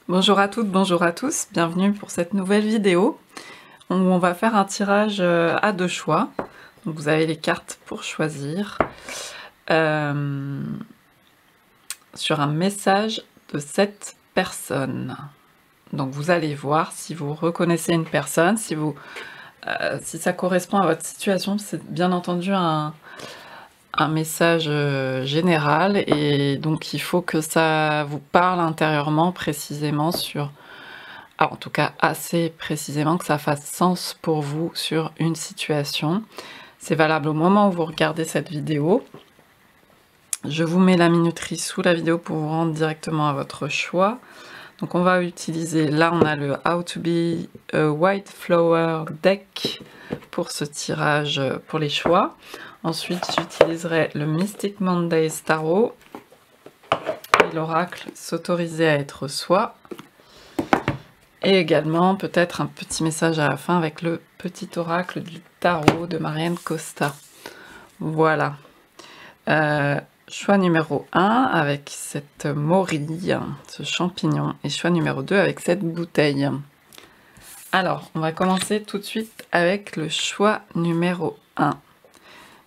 Bonjour à toutes, bonjour à tous, bienvenue pour cette nouvelle vidéo où on va faire un tirage à deux choix. Donc vous avez les cartes pour choisir sur un message de cette personne. Donc vous allez voir si vous reconnaissez une personne, si ça correspond à votre situation. C'est bien entendu un message général et donc il faut que ça vous parle intérieurement précisément sur... en tout cas assez précisément, que ça fasse sens pour vous sur une situation. C'est valable au moment où vous regardez cette vidéo. Je vous mets la minuterie sous la vidéo pour vous rendre directement à votre choix. Donc on va utiliser, là on a le How to be a White Flower Deck pour ce tirage pour les choix. Ensuite j'utiliserai le Mystic Monday Tarot et l'oracle S'autoriser à être soi. Et également peut-être un petit message à la fin avec le petit oracle du tarot de Marianne Costa. Voilà. Choix numéro 1 avec cette morille, ce champignon. Et choix numéro 2 avec cette bouteille. Alors, on va commencer tout de suite avec le choix numéro 1.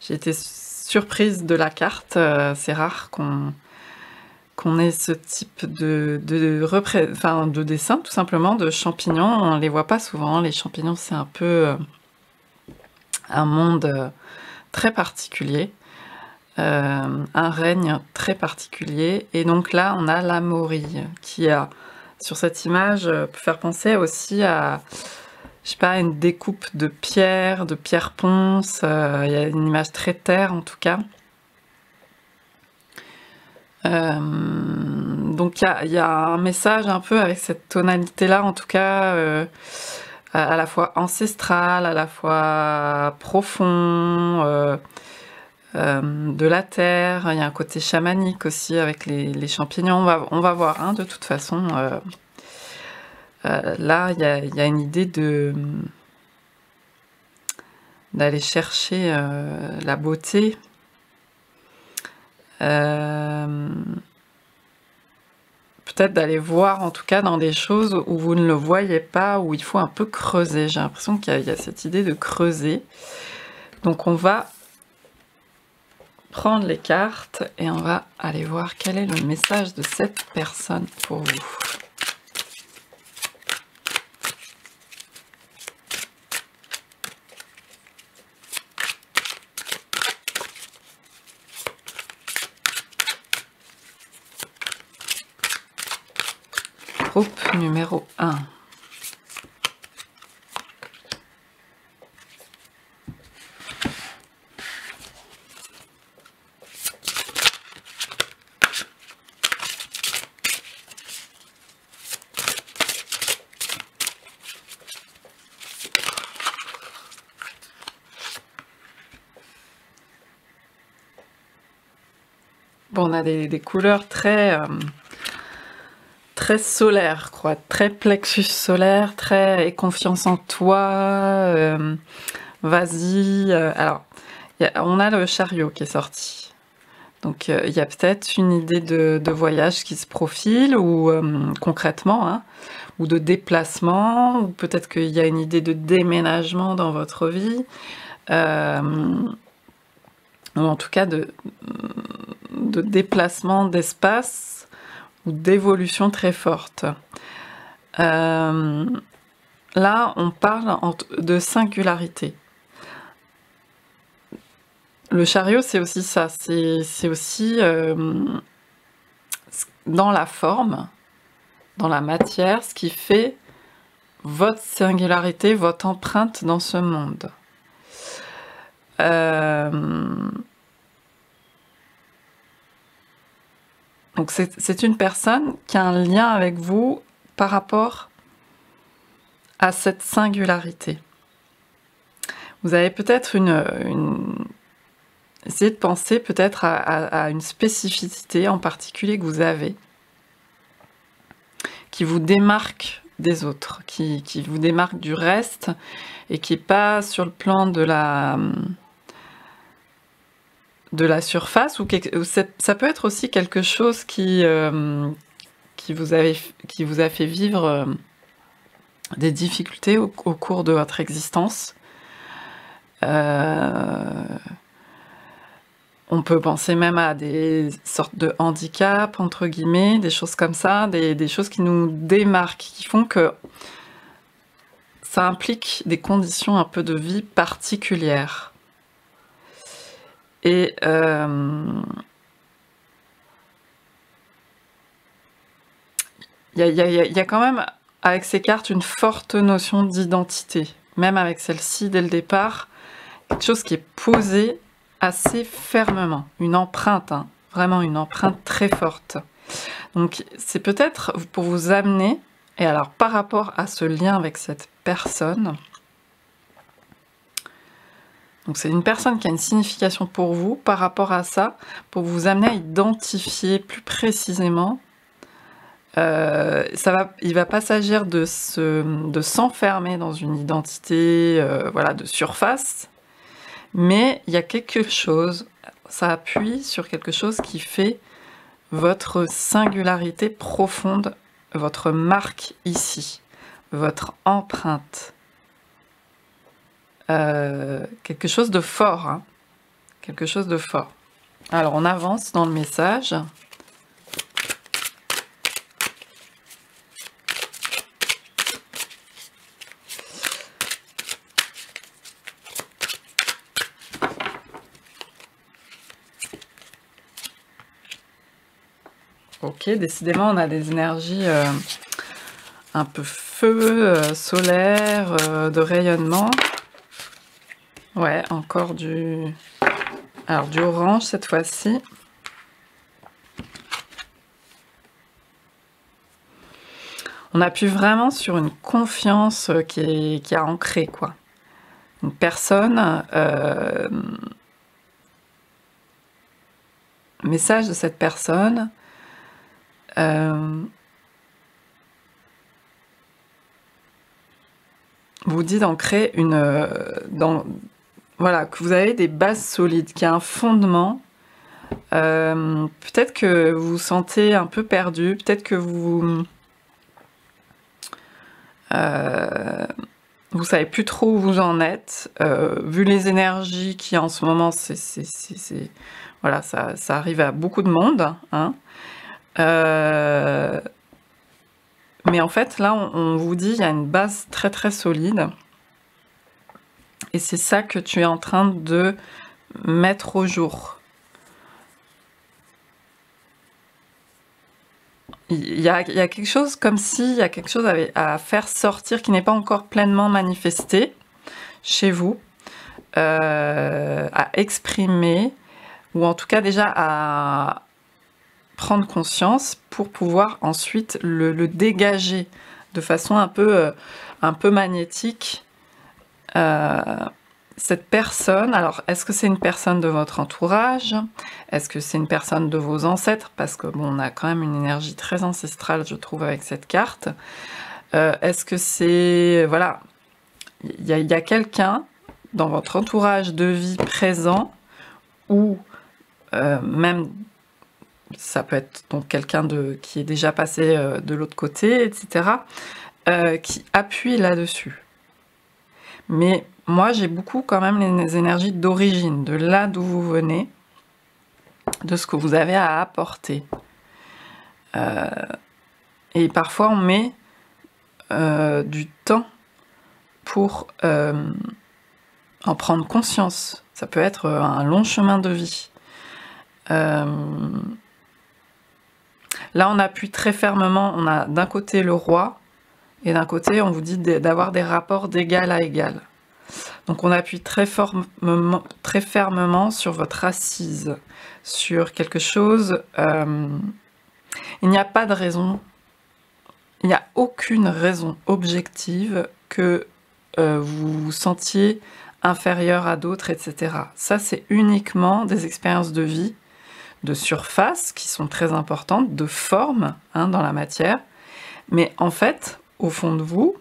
J'ai été surprise de la carte. C'est rare qu'on ait ce type de dessin, tout simplement, de champignons. On ne les voit pas souvent. Les champignons, c'est un peu un monde très particulier, un règne très particulier. Et donc là, on a la morille qui a, sur cette image, peut faire penser aussi à, je sais pas, une découpe de pierre ponce. Il y a une image très terre, en tout cas. Donc il y a un message un peu avec cette tonalité là, en tout cas à la fois ancestral, à la fois profond, de la terre. Il y a un côté chamanique aussi avec les champignons. On va voir, hein, de toute façon. Là il y a une idée d'aller chercher la beauté. Peut-être d'aller voir en tout cas dans des choses où vous ne le voyez pas, où il faut un peu creuser. J'ai l'impression qu'il y a cette idée de creuser. Donc on va prendre les cartes et on va aller voir quel est le message de cette personne pour vous. Groupe numéro 1. Bon, on a des couleurs très solaire, quoi, très plexus solaire, très et confiance en toi, vas-y. Alors, on a le chariot qui est sorti. Donc, il y a peut-être une idée de voyage qui se profile, ou concrètement, hein, ou de déplacement, ou peut-être qu'il y a une idée de déménagement dans votre vie, ou en tout cas de déplacement d'espace, ou d'évolution très forte. Là, on parle de singularité. Le chariot, c'est aussi ça. C'est aussi dans la forme, dans la matière, ce qui fait votre singularité, votre empreinte dans ce monde. Donc c'est une personne qui a un lien avec vous par rapport à cette singularité. Vous avez peut-être essayez de penser peut-être à une spécificité en particulier que vous avez, qui vous démarque des autres, qui vous démarque du reste, et qui n'est pas sur le plan de la surface, ou ça peut être aussi quelque chose qui qui vous a fait vivre des difficultés au cours de votre existence. On peut penser même à des sortes de handicaps, entre guillemets, des choses comme ça, des choses qui nous démarquent, qui font que ça implique des conditions un peu de vie particulières. Et il y a quand même, avec ces cartes, une forte notion d'identité. Même avec celle-ci, dès le départ, quelque chose qui est posé assez fermement. Une empreinte, hein, vraiment une empreinte très forte. Donc, c'est peut-être pour vous amener, et alors par rapport à ce lien avec cette personne, donc c'est une personne qui a une signification pour vous, par rapport à ça, pour vous amener à identifier plus précisément. Il va pas s'agir de s'enfermer dans une identité voilà, de surface, mais il y a quelque chose, ça appuie sur quelque chose qui fait votre singularité profonde, votre marque ici, votre empreinte. Quelque chose de fort, hein, quelque chose de fort. Alors on avance dans le message. Ok, décidément, on a des énergies un peu feu, solaire, de rayonnement. Ouais, encore du... Alors, du orange cette fois-ci. On appuie vraiment sur une confiance qui est ancrée, quoi. Une personne... message de cette personne... vous dit d'ancrer voilà, que vous avez des bases solides, qu'il y a un fondement. Peut-être que vous vous sentez un peu perdu, peut-être que vous savez plus trop où vous en êtes. Vu les énergies qui en ce moment, voilà, ça arrive à beaucoup de monde, hein. Mais en fait, là, on vous dit, il y a une base très très solide. Et c'est ça que tu es en train de mettre au jour. Il y a quelque chose comme s'il y a quelque chose à faire sortir qui n'est pas encore pleinement manifesté chez vous, à exprimer, ou en tout cas déjà à prendre conscience pour pouvoir ensuite le dégager de façon un peu magnétique. Cette personne, alors est-ce que c'est une personne de votre entourage? Est-ce que c'est une personne de vos ancêtres? Parce que bon, on a quand même une énergie très ancestrale, je trouve, avec cette carte. Est-ce que c'est... Voilà, il y a quelqu'un dans votre entourage de vie présent, ou même ça peut être donc quelqu'un qui est déjà passé de l'autre côté, etc., qui appuie là-dessus. Mais moi, j'ai beaucoup quand même les énergies d'origine, de là d'où vous venez, de ce que vous avez à apporter. Et parfois, on met du temps pour en prendre conscience. Ça peut être un long chemin de vie. Là, on appuie très fermement. On a d'un côté le roi, et d'un côté, on vous dit d'avoir des rapports d'égal à égal. Donc, on appuie très fermement sur votre assise, sur quelque chose. Il n'y a pas de raison, il n'y a aucune raison objective que vous vous sentiez inférieur à d'autres, etc. Ça, c'est uniquement des expériences de vie, de surface, qui sont très importantes, de forme, hein, dans la matière. Mais en fait, au fond de vous,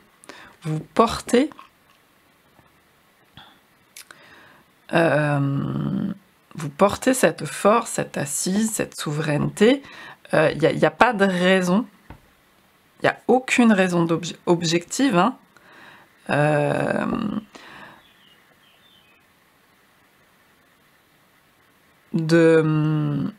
vous portez cette force, cette assise, cette souveraineté. Il n'y a pas de raison Il n'y a aucune raison objective, hein, de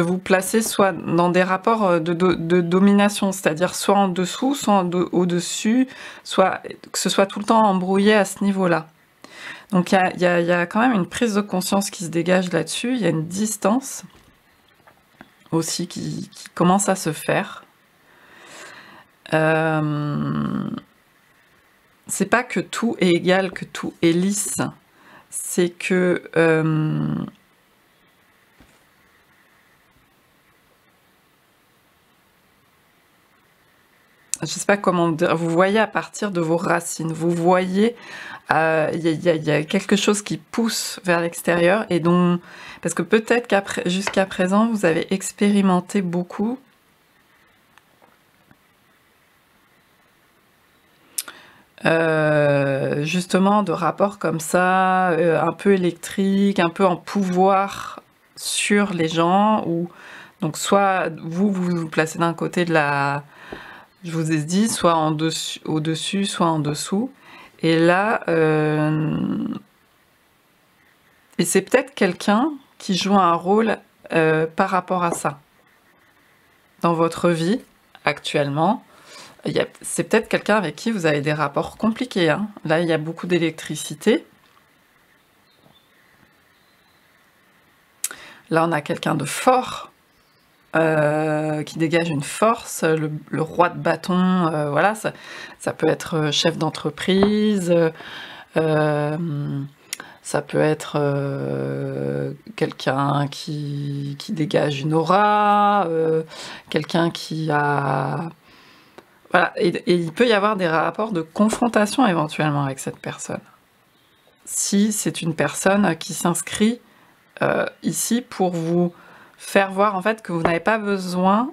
vous placer soit dans des rapports de domination, c'est-à-dire soit en dessous, soit au-dessus, soit que ce soit tout le temps embrouillé à ce niveau-là. Donc il y a quand même une prise de conscience qui se dégage là-dessus, il y a une distance aussi qui commence à se faire. C'est pas que tout est égal, que tout est lisse, c'est que je sais pas comment dire, vous voyez à partir de vos racines, vous voyez il y a quelque chose qui pousse vers l'extérieur et dont, parce que peut-être jusqu'à présent vous avez expérimenté beaucoup justement de rapports comme ça, un peu électriques, un peu en pouvoir sur les gens, ou donc soit vous placez d'un côté de la, je vous ai dit, soit au-dessus, soit en dessous. Et là, et c'est peut-être quelqu'un qui joue un rôle par rapport à ça dans votre vie actuellement. C'est peut-être quelqu'un avec qui vous avez des rapports compliqués, hein. Là, il y a beaucoup d'électricité. Là, on a quelqu'un de fort, qui dégage une force, le roi de bâton, voilà, ça peut être chef d'entreprise, ça peut être quelqu'un qui dégage une aura, quelqu'un qui a... Voilà, et il peut y avoir des rapports de confrontation éventuellement avec cette personne. Si c'est une personne qui s'inscrit ici pour vous faire voir en fait que vous n'avez pas besoin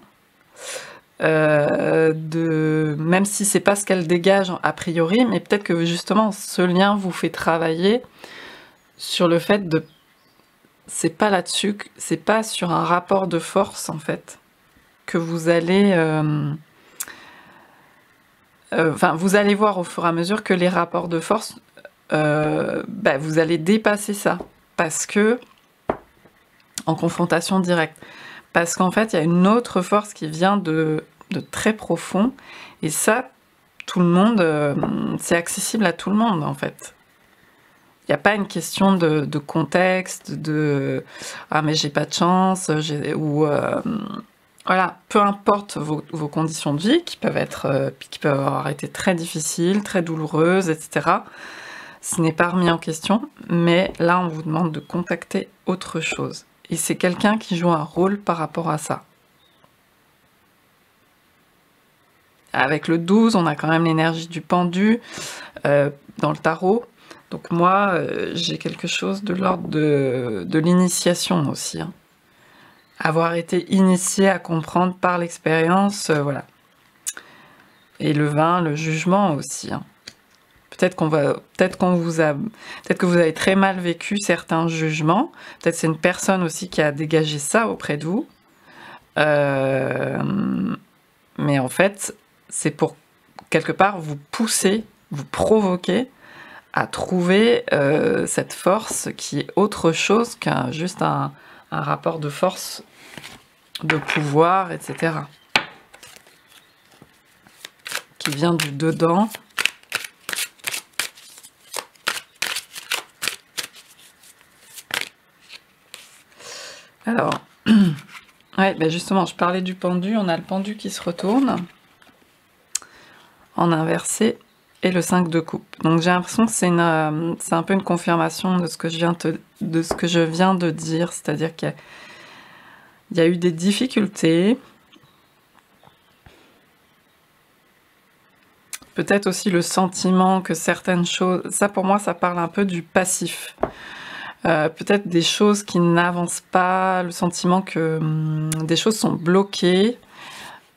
même si c'est pas ce qu'elle dégage a priori, mais peut-être que justement ce lien vous fait travailler sur le fait de... C'est pas là-dessus, c'est pas sur un rapport de force en fait que vous allez... Enfin, vous allez voir au fur et à mesure que les rapports de force, vous allez dépasser ça, parce que, en confrontation directe, parce qu'en fait, il y a une autre force qui vient de très profond, et ça, tout le monde, c'est accessible à tout le monde, en fait. Il n'y a pas une question de contexte, de « ah mais j'ai pas de chance », ou... voilà, peu importe vos conditions de vie, qui peuvent avoir été très difficiles, très douloureuses, etc. Ce n'est pas remis en question, mais là, on vous demande de contacter autre chose. Et c'est quelqu'un qui joue un rôle par rapport à ça. Avec le 12, on a quand même l'énergie du pendu dans le tarot. Donc moi, j'ai quelque chose de l'ordre de l'initiation aussi, hein. Avoir été initié à comprendre par l'expérience, voilà. Et le 20, le jugement aussi, hein. Peut-être que vous avez très mal vécu certains jugements. Peut-être c'est une personne aussi qui a dégagé ça auprès de vous. Mais en fait, c'est pour quelque part vous pousser, vous provoquer à trouver cette force qui est autre chose qu'un juste un rapport de force, de pouvoir, etc. Qui vient du dedans. Alors, ouais, ben justement, je parlais du pendu, on a le pendu qui se retourne en inversé et le 5 de coupe. Donc j'ai l'impression que c'est un peu une confirmation de ce que je viens de dire, c'est-à-dire qu'il y a eu des difficultés, peut-être aussi le sentiment que certaines choses, ça pour moi ça parle un peu du passif, peut-être des choses qui n'avancent pas, le sentiment que des choses sont bloquées,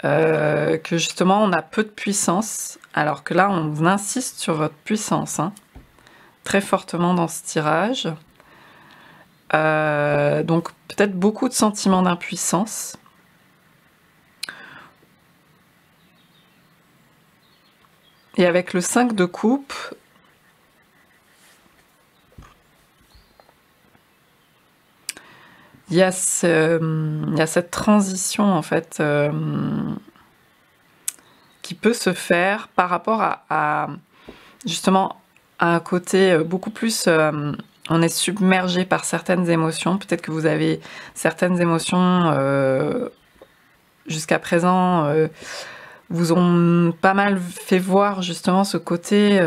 que justement on a peu de puissance, alors que là on insiste sur votre puissance, hein, très fortement dans ce tirage. Donc peut-être beaucoup de sentiments d'impuissance. Et avec le 5 de coupe, il y a cette transition en fait qui peut se faire par rapport à justement à un côté beaucoup plus on est submergé par certaines émotions. Peut-être que vous avez certaines émotions jusqu'à présent vous ont pas mal fait voir justement ce côté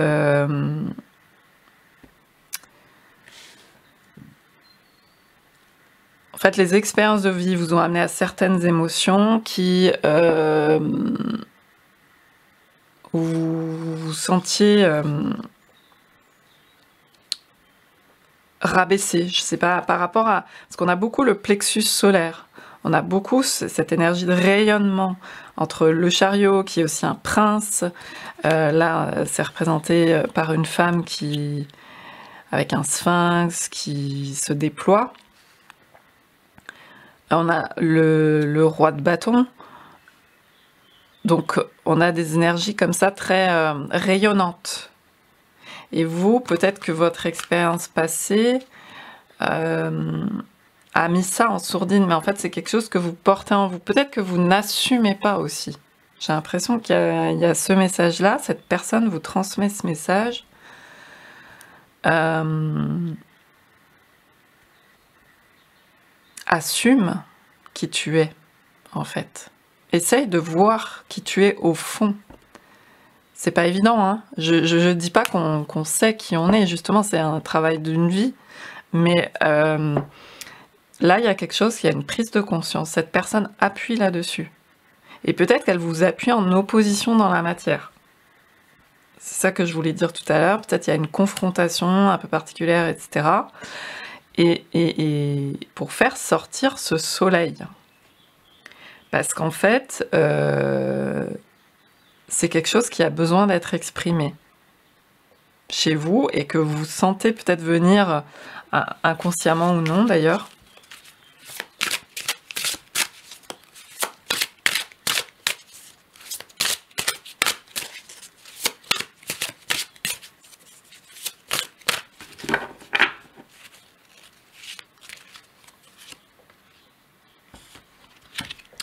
en fait, les expériences de vie vous ont amené à certaines émotions qui où vous vous sentiez rabaissé, je sais pas, par rapport à... Parce qu'on a beaucoup le plexus solaire, on a beaucoup cette énergie de rayonnement entre le chariot, qui est aussi un prince, là, c'est représenté par une femme qui... avec un sphinx qui se déploie. On a le roi de bâton, donc on a des énergies comme ça très rayonnantes. Et vous, peut-être que votre expérience passée a mis ça en sourdine, mais en fait c'est quelque chose que vous portez en vous. Peut-être que vous n'assumez pas aussi. J'ai l'impression qu'il y a ce message-là, cette personne vous transmet ce message. Assume qui tu es, en fait. Essaye de voir qui tu es au fond. C'est pas évident, hein. Je dis pas qu'on sait qui on est, justement, c'est un travail d'une vie. Mais là, il y a quelque chose, il y a une prise de conscience. Cette personne appuie là-dessus. Et peut-être qu'elle vous appuie en opposition dans la matière. C'est ça que je voulais dire tout à l'heure. Peut-être il y a une confrontation un peu particulière, etc. Et pour faire sortir ce soleil. Parce qu'en fait, c'est quelque chose qui a besoin d'être exprimé chez vous et que vous sentez peut-être venir inconsciemment ou non d'ailleurs.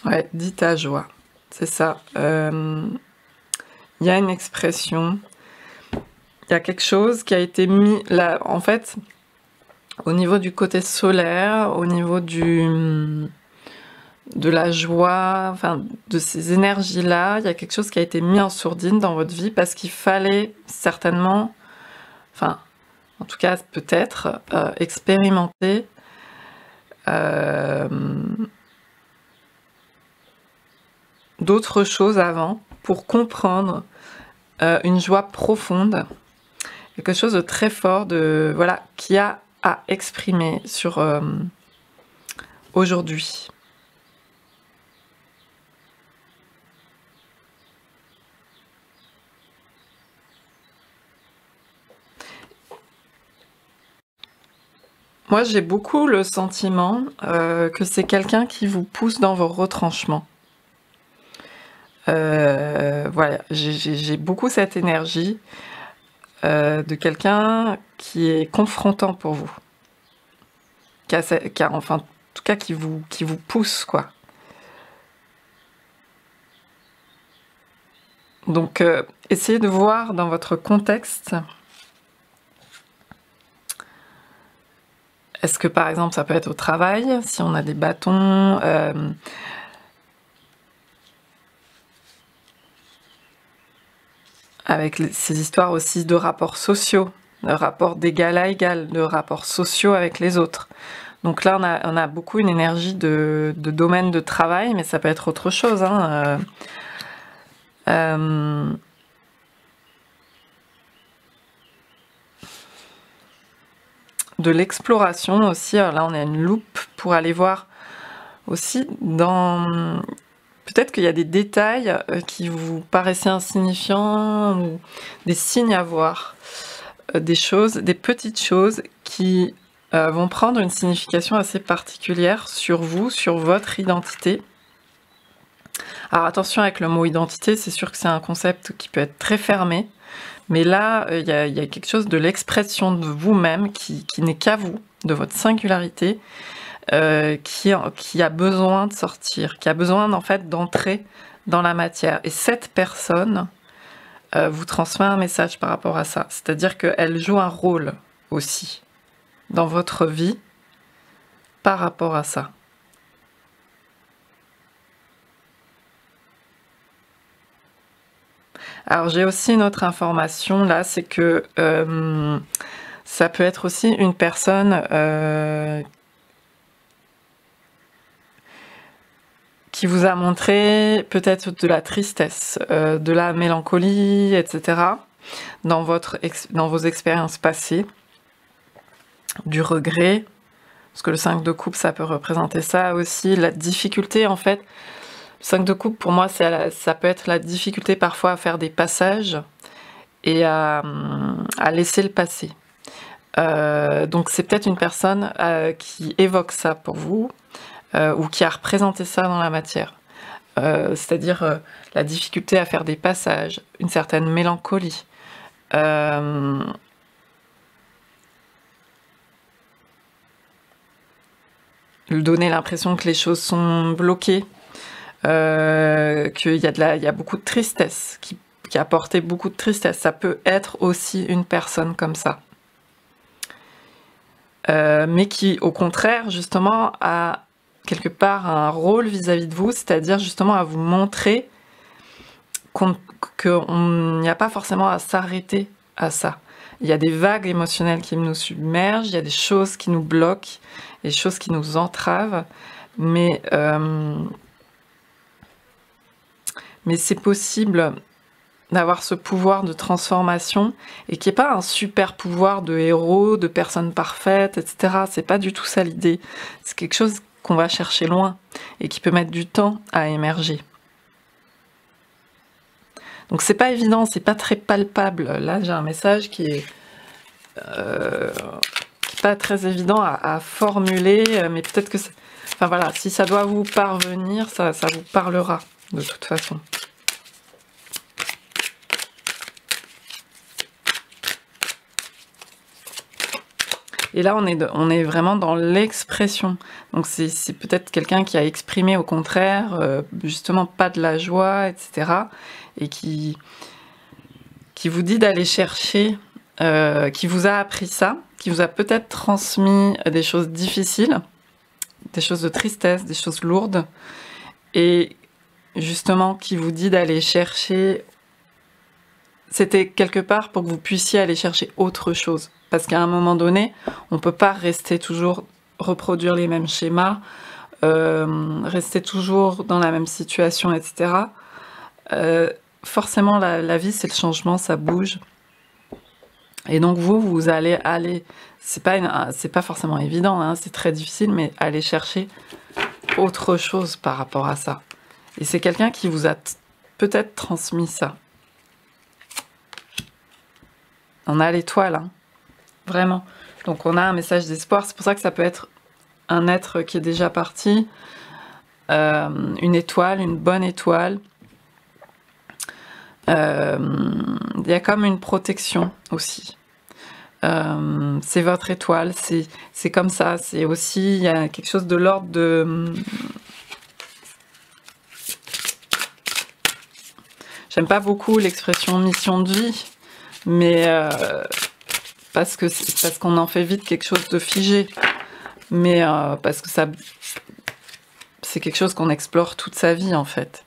Ouais, dis ta joie, c'est ça. Il y a une expression, il y a quelque chose qui a été mis là, en fait, au niveau du côté solaire, au niveau de la joie, enfin, de ces énergies-là, il y a quelque chose qui a été mis en sourdine dans votre vie parce qu'il fallait certainement, enfin, en tout cas, peut-être, expérimenter d'autres choses avant pour comprendre une joie profonde, quelque chose de très fort, de voilà, qui a à exprimer sur aujourd'hui. Moi, j'ai beaucoup le sentiment que c'est quelqu'un qui vous pousse dans vos retranchements. Voilà, j'ai beaucoup cette énergie de quelqu'un qui est confrontant pour vous, enfin, en tout cas, qui vous pousse, quoi. Donc, essayez de voir dans votre contexte. Est-ce que, par exemple, ça peut être au travail, si on a des bâtons, avec ces histoires aussi de rapports sociaux, de rapports d'égal à égal, de rapports sociaux avec les autres. Donc là, on a beaucoup une énergie de domaine de travail, mais ça peut être autre chose, hein. De l'exploration aussi. Alors là, on a une loupe pour aller voir aussi dans... Peut-être qu'il y a des détails qui vous paraissaient insignifiants, ou des signes à voir, des choses, des petites choses qui vont prendre une signification assez particulière sur vous, sur votre identité. Alors attention avec le mot identité, c'est sûr que c'est un concept qui peut être très fermé. Mais là, il y a quelque chose de l'expression de vous-même qui n'est qu'à vous, de votre singularité, qui a besoin de sortir, qui a besoin en fait d'entrer dans la matière. Et cette personne vous transmet un message par rapport à ça. C'est-à-dire qu'elle joue un rôle aussi dans votre vie par rapport à ça. Alors j'ai aussi une autre information là, c'est que ça peut être aussi une personne qui vous a montré peut-être de la tristesse, de la mélancolie, etc. dans vos expériences passées, du regret, parce que le 5 de coupe, ça peut représenter ça aussi, la difficulté en fait. Le 5 de coupe, pour moi, ça peut être la difficulté parfois à faire des passages et à laisser le passé. Donc c'est peut-être une personne qui évoque ça pour vous, ou qui a représenté ça dans la matière. C'est-à-dire la difficulté à faire des passages, une certaine mélancolie. Lui donner l'impression que les choses sont bloquées, qu'il y a beaucoup de tristesse, qui a apporté beaucoup de tristesse. Ça peut être aussi une personne comme ça. Mais qui, au contraire, justement, a quelque part un rôle vis-à-vis de vous, c'est-à-dire justement à vous montrer qu'il n'y a pas forcément à s'arrêter à ça. Il y a des vagues émotionnelles qui nous submergent, il y a des choses qui nous bloquent, des choses qui nous entravent, mais c'est possible d'avoir ce pouvoir de transformation et qui n'est pas un super pouvoir de héros, de personne parfaite, etc. C'est pas du tout ça l'idée. C'est quelque chose qu'on va chercher loin et qui peut mettre du temps à émerger. Donc c'est pas évident, c'est pas très palpable. Là j'ai un message qui est pas très évident à formuler, mais peut-être que enfin voilà, si ça doit vous parvenir, ça vous parlera de toute façon. Et là, on est vraiment dans l'expression. Donc, c'est peut-être quelqu'un qui a exprimé au contraire, justement, pas de la joie, etc. Et qui vous dit d'aller chercher, qui vous a appris ça, qui vous a peut-être transmis des choses difficiles, des choses de tristesse, des choses lourdes, et justement, qui vous dit d'aller chercher... C'était quelque part pour que vous puissiez aller chercher autre chose. Parce qu'à un moment donné, on ne peut pas rester toujours, reproduire les mêmes schémas, rester toujours dans la même situation, etc. Forcément, la vie, c'est le changement, ça bouge. Et donc vous allez aller... C'est pas forcément évident, hein, c'est très difficile, mais aller chercher autre chose par rapport à ça. Et c'est quelqu'un qui vous a peut-être transmis ça. On a l'étoile, hein. Vraiment. Donc on a un message d'espoir. C'est pour ça que ça peut être un être qui est déjà parti, une étoile, une bonne étoile. Il y a comme une protection aussi. C'est votre étoile, c'est comme ça. C'est aussi, il y a quelque chose de l'ordre de... J'aime pas beaucoup l'expression mission de vie, mais parce qu'on en fait vite quelque chose de figé, mais parce que c'est quelque chose qu'on explore toute sa vie en fait.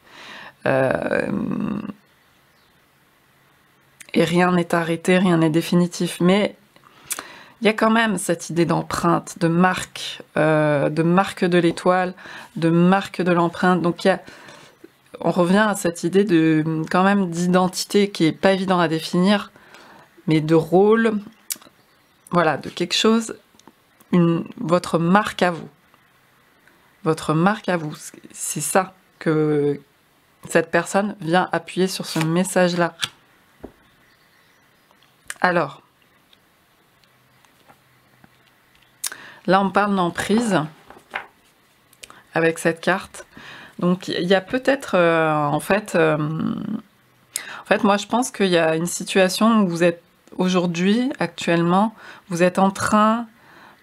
Et rien n'est arrêté, rien n'est définitif, mais il y a quand même cette idée d'empreinte, de marque de l'étoile, de marque de l'empreinte. Donc on revient à cette idée de quand même d'identité qui est pas évident à définir, mais de rôle, voilà, de quelque chose, votre marque à vous. Votre marque à vous, c'est ça que cette personne vient appuyer sur ce message-là. Alors, là on parle d'emprise avec cette carte. Donc il y a peut-être en fait En fait, moi, je pense qu'il y a une situation où vous êtes aujourd'hui, actuellement, vous êtes en train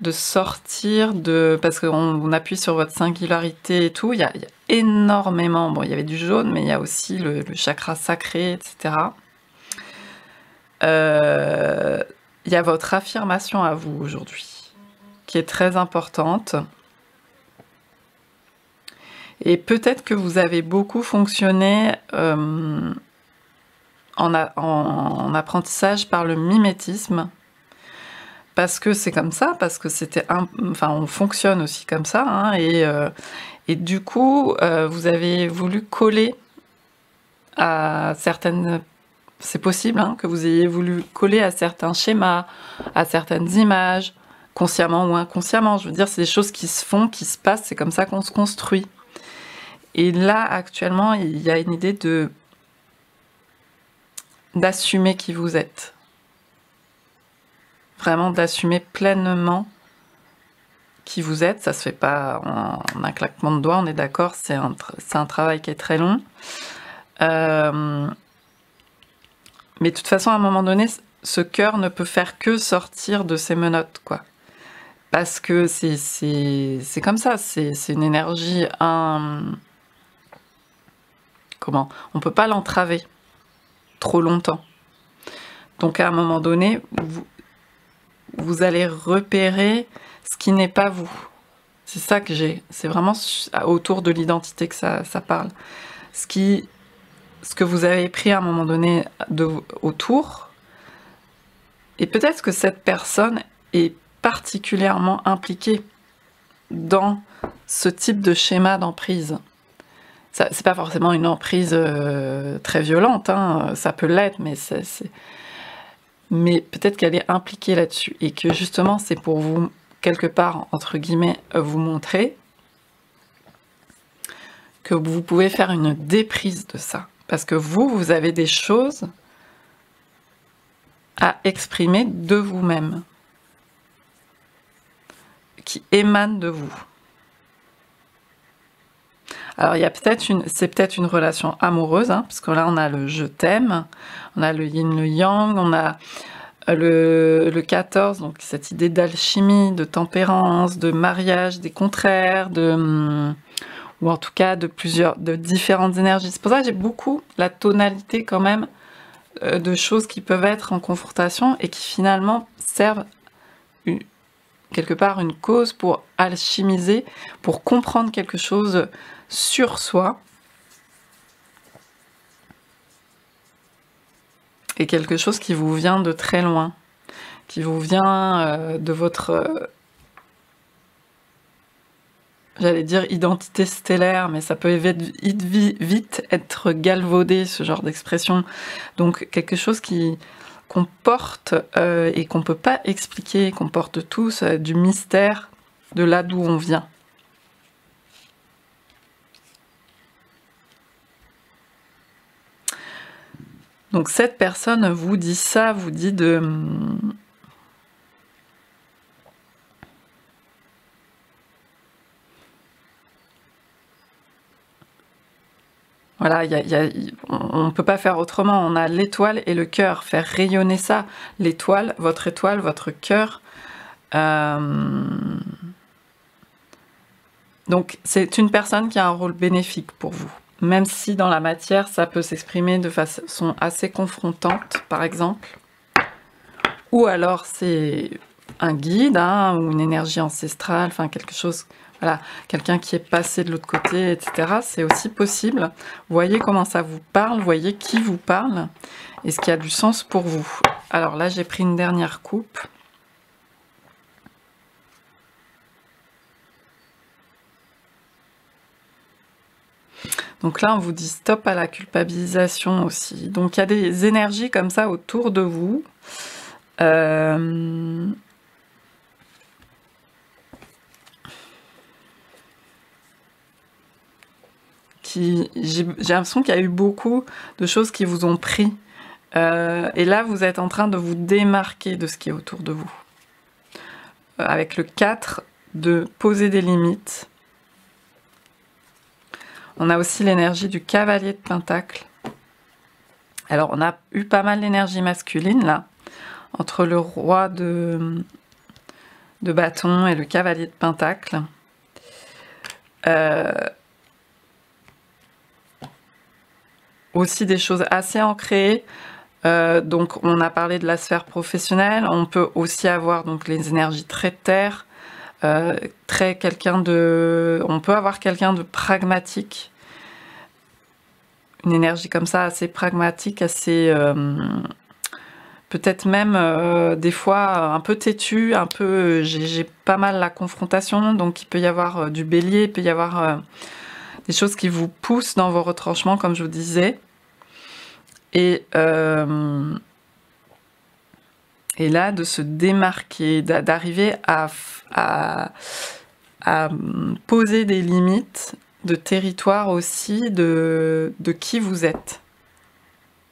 de sortir de... Parce qu'on appuie sur votre singularité et tout, il y a énormément... Bon, il y avait du jaune, mais il y a aussi le chakra sacré, etc. Il y a votre affirmation à vous aujourd'hui, qui est très importante. Et peut-être que vous avez beaucoup fonctionné en apprentissage par le mimétisme, parce que c'est comme ça, parce que enfin, on fonctionne aussi comme ça, hein, et du coup, vous avez voulu coller à certaines... C'est possible hein, que vous ayez voulu coller à certains schémas, à certaines images, consciemment ou inconsciemment. Je veux dire, c'est des choses qui se font, qui se passent, c'est comme ça qu'on se construit. Et là, actuellement, il y a une idée d'assumer qui vous êtes. Vraiment d'assumer pleinement qui vous êtes. Ça se fait pas en un claquement de doigts, on est d'accord, c'est un travail qui est très long. Mais de toute façon, à un moment donné, ce cœur ne peut faire que sortir de ses menottes, quoi. Parce que c'est comme ça, c'est une énergie... Comment? On peut pas l'entraver trop longtemps. Donc à un moment donné, vous allez repérer ce qui n'est pas vous. C'est ça que j'ai. C'est vraiment autour de l'identité que ça parle. Ce que vous avez pris à un moment donné autour, et peut-être que cette personne est particulièrement impliquée dans ce type de schéma d'emprise. C'est pas forcément une emprise très violente, hein, ça peut l'être, mais peut-être qu'elle est impliquée là-dessus, et que justement c'est pour vous, quelque part, entre guillemets, vous montrer que vous pouvez faire une déprise de ça. Parce que vous avez des choses à exprimer de vous-même, qui émanent de vous. Alors, c'est peut-être une relation amoureuse, hein, parce que là, on a le « je t'aime », on a le yin, le yang, on a le 14, donc cette idée d'alchimie, de tempérance, de mariage, des contraires, ou en tout cas de différentes énergies. C'est pour ça que j'ai beaucoup la tonalité quand même de choses qui peuvent être en confrontation et qui finalement servent quelque part une cause pour alchimiser, pour comprendre quelque chose sur soi, et quelque chose qui vous vient de très loin, qui vous vient de votre, j'allais dire identité stellaire, mais ça peut vite être galvaudé, ce genre d'expression. Donc quelque chose qu'on porte et qu'on ne peut pas expliquer, qu'on porte tous, du mystère de là d'où on vient. Donc cette personne vous dit ça, vous dit de... Voilà, on ne peut pas faire autrement, on a l'étoile et le cœur, faire rayonner ça, l'étoile, votre cœur. Donc c'est une personne qui a un rôle bénéfique pour vous, même si dans la matière ça peut s'exprimer de façon assez confrontante, par exemple, ou alors c'est un guide, hein, ou une énergie ancestrale, enfin quelque chose... Voilà, quelqu'un qui est passé de l'autre côté, etc. C'est aussi possible. Voyez comment ça vous parle, voyez qui vous parle, et ce qui a du sens pour vous. Alors là, j'ai pris une dernière coupe. Donc là, on vous dit stop à la culpabilisation aussi. Donc il y a des énergies comme ça autour de vous. J'ai l'impression qu'il y a eu beaucoup de choses qui vous ont pris. Et là, vous êtes en train de vous démarquer de ce qui est autour de vous. Avec le 4, de poser des limites. On a aussi l'énergie du cavalier de Pentacle. Alors, on a eu pas mal d'énergie masculine, là, entre le roi de bâton et le cavalier de pentacle. Aussi des choses assez ancrées. Donc, on a parlé de la sphère professionnelle. On peut aussi avoir donc les énergies très terre, on peut avoir quelqu'un de pragmatique, une énergie comme ça assez pragmatique, assez peut-être même des fois un peu têtu, un peu j'ai pas mal la confrontation, donc il peut y avoir du bélier, il peut y avoir des choses qui vous poussent dans vos retranchements, comme je vous disais. Et là, de se démarquer, d'arriver à poser des limites de territoire aussi, de qui vous êtes.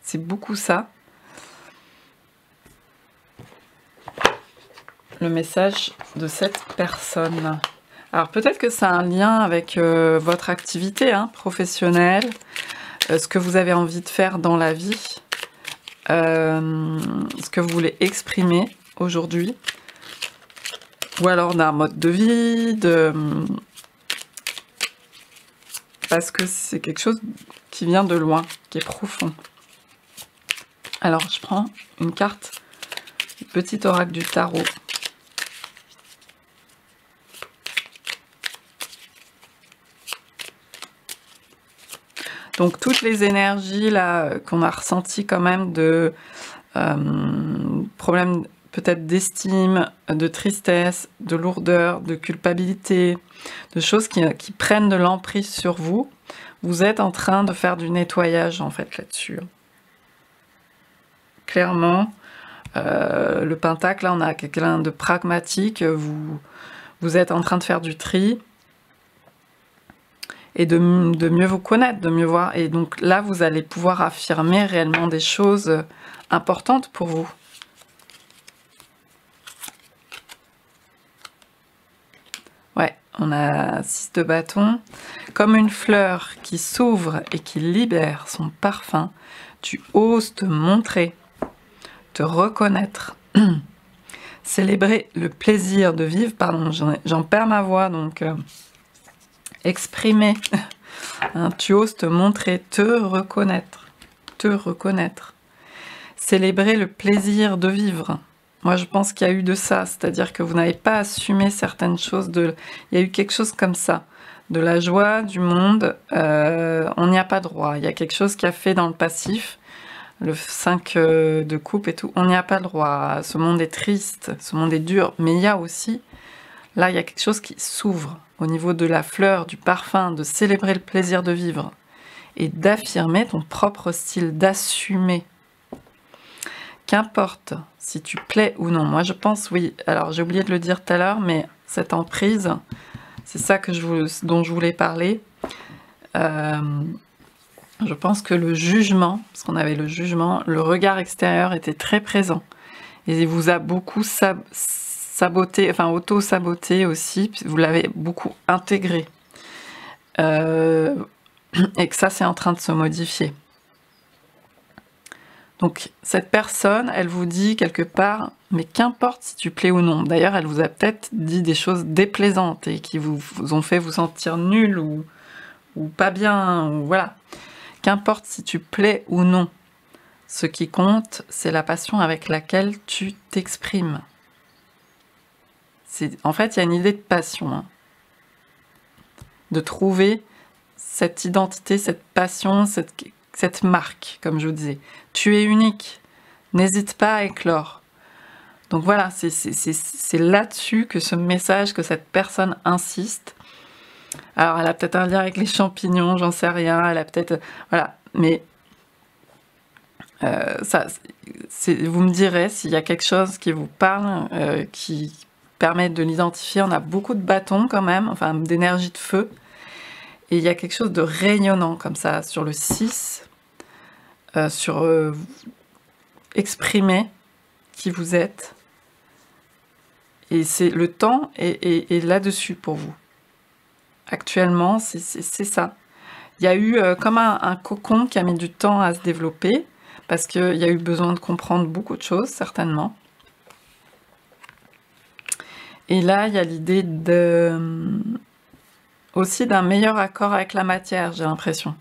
C'est beaucoup ça. Le message de cette personne. Alors peut-être que ça a un lien avec votre activité professionnelle, ce que vous avez envie de faire dans la vie, ce que vous voulez exprimer aujourd'hui, ou alors d'un mode de vie, parce que c'est quelque chose qui vient de loin, qui est profond. Alors je prends une carte du petit oracle du tarot. Donc toutes les énergies là qu'on a ressenties quand même de problèmes peut-être d'estime, de tristesse, de lourdeur, de culpabilité, de choses qui prennent de l'emprise sur vous, vous êtes en train de faire du nettoyage en fait là-dessus. Clairement, le pentacle, là on a quelqu'un de pragmatique, vous êtes en train de faire du tri, et de mieux vous connaître, de mieux voir. Et donc là, vous allez pouvoir affirmer réellement des choses importantes pour vous. Ouais, on a 6 de bâton. Comme une fleur qui s'ouvre et qui libère son parfum, tu oses te montrer, te reconnaître. Célébrer le plaisir de vivre. Pardon, j'en perds ma voix, donc... exprimer, tu oses te montrer, te reconnaître, célébrer le plaisir de vivre. Moi je pense qu'il y a eu de ça, c'est-à-dire que vous n'avez pas assumé certaines choses, il y a eu quelque chose comme ça, de la joie du monde, on n'y a pas droit, il y a quelque chose qui a fait dans le passif, le 5 de coupe et tout, on n'y a pas droit, ce monde est triste, ce monde est dur, mais il y a aussi, là il y a quelque chose qui s'ouvre, au niveau de la fleur, du parfum, de célébrer le plaisir de vivre et d'affirmer ton propre style, d'assumer. Qu'importe si tu plais ou non. Moi, je pense, oui, alors j'ai oublié de le dire tout à l'heure, mais cette emprise, c'est ça dont je voulais parler. Je pense que le jugement, parce qu'on avait le jugement, le regard extérieur était très présent. Et il vous a beaucoup saboté, enfin auto-saboté aussi, vous l'avez beaucoup intégré. Et que ça, c'est en train de se modifier. Donc, cette personne, elle vous dit quelque part, mais qu'importe si tu plais ou non. D'ailleurs, elle vous a peut-être dit des choses déplaisantes et qui vous ont fait vous sentir nul ou pas bien, ou voilà. Qu'importe si tu plais ou non. Ce qui compte, c'est la passion avec laquelle tu t'exprimes. En fait, il y a une idée de passion. De trouver cette identité, cette passion, cette marque, comme je vous disais. Tu es unique. N'hésite pas à éclore. Donc voilà, c'est là-dessus que ce message, que cette personne insiste. Alors, elle a peut-être un lien avec les champignons, j'en sais rien. Elle a peut-être... Voilà, mais... vous me direz s'il y a quelque chose qui vous parle, qui permet de l'identifier. On a beaucoup de bâtons quand même, enfin d'énergie de feu. Et il y a quelque chose de rayonnant comme ça sur le 6, sur exprimer qui vous êtes. Et c'est le temps est là-dessus pour vous. Actuellement, c'est ça. Il y a eu comme un cocon qui a mis du temps à se développer, parce qu'il y a eu besoin de comprendre beaucoup de choses, certainement. Et là, il y a l'idée aussi d'un meilleur accord avec la matière, j'ai l'impression.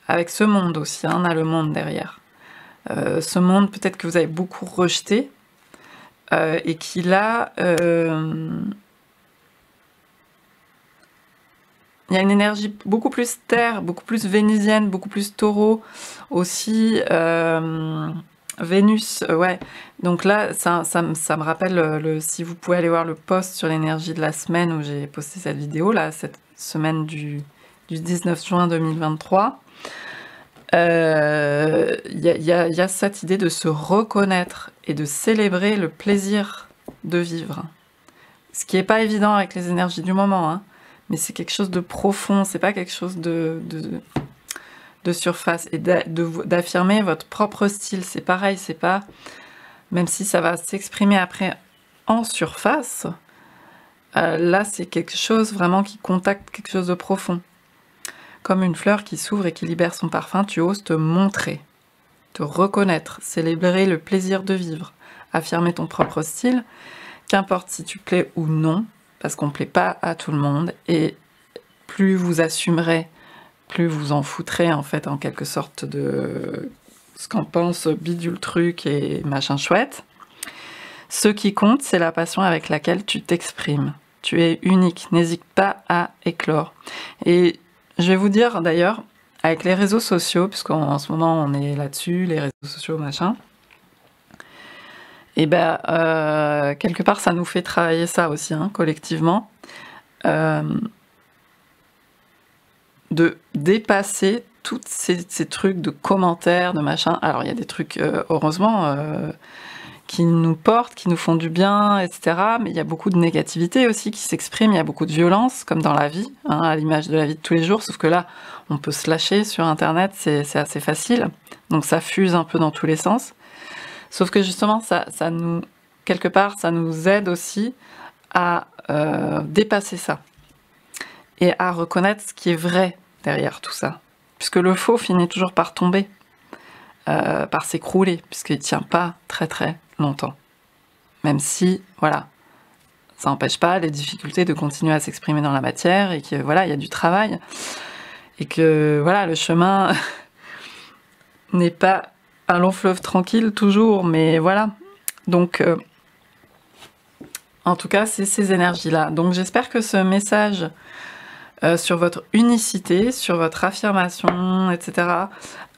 Avec ce monde aussi, hein, on a le monde derrière. Ce monde peut-être que vous avez beaucoup rejeté, et qui là... il y a une énergie beaucoup plus terre, beaucoup plus vénusienne, beaucoup plus taureau, aussi Vénus, ouais. Donc là, ça me rappelle, si vous pouvez aller voir le post sur l'énergie de la semaine où j'ai posté cette vidéo, là, cette semaine du 19 juin 2023, il y a cette idée de se reconnaître et de célébrer le plaisir de vivre. Ce qui n'est pas évident avec les énergies du moment, hein. Mais c'est quelque chose de profond, c'est pas quelque chose de surface. Et d'affirmer votre propre style, c'est pareil, c'est pas... Même si ça va s'exprimer après en surface, là c'est quelque chose vraiment qui contacte quelque chose de profond. Comme une fleur qui s'ouvre et qui libère son parfum, tu oses te montrer, te reconnaître, célébrer le plaisir de vivre, affirmer ton propre style, qu'importe si tu plais ou non, parce qu'on ne plaît pas à tout le monde, et plus vous assumerez, plus vous en foutrez, en fait, en quelque sorte, de ce qu'en pense bidule truc et machin chouette. Ce qui compte, c'est la passion avec laquelle tu t'exprimes. Tu es unique, n'hésite pas à éclore. Et je vais vous dire, d'ailleurs, avec les réseaux sociaux, puisqu'en ce moment, on est là-dessus, les réseaux sociaux, machin, et ben, quelque part, ça nous fait travailler ça aussi, hein, collectivement. De dépasser tous ces trucs de commentaires, de machin. Alors, il y a des trucs, heureusement, qui nous portent, qui nous font du bien, etc. Mais il y a beaucoup de négativité aussi qui s'exprime. Il y a beaucoup de violence, comme dans la vie, hein, à l'image de la vie de tous les jours. Sauf que là, on peut se lâcher sur Internet, c'est assez facile. Donc, ça fuse un peu dans tous les sens. Sauf que justement, ça nous, quelque part, ça nous aide aussi à dépasser ça et à reconnaître ce qui est vrai derrière tout ça. Puisque le faux finit toujours par tomber, par s'écrouler, puisqu'il ne tient pas très très longtemps. Même si, voilà, ça n'empêche pas les difficultés de continuer à s'exprimer dans la matière et que voilà, il y a du travail et que voilà, le chemin n'est pas un long fleuve tranquille toujours, mais voilà. Donc, en tout cas, c'est ces énergies-là. Donc, j'espère que ce message sur votre unicité, sur votre affirmation, etc.,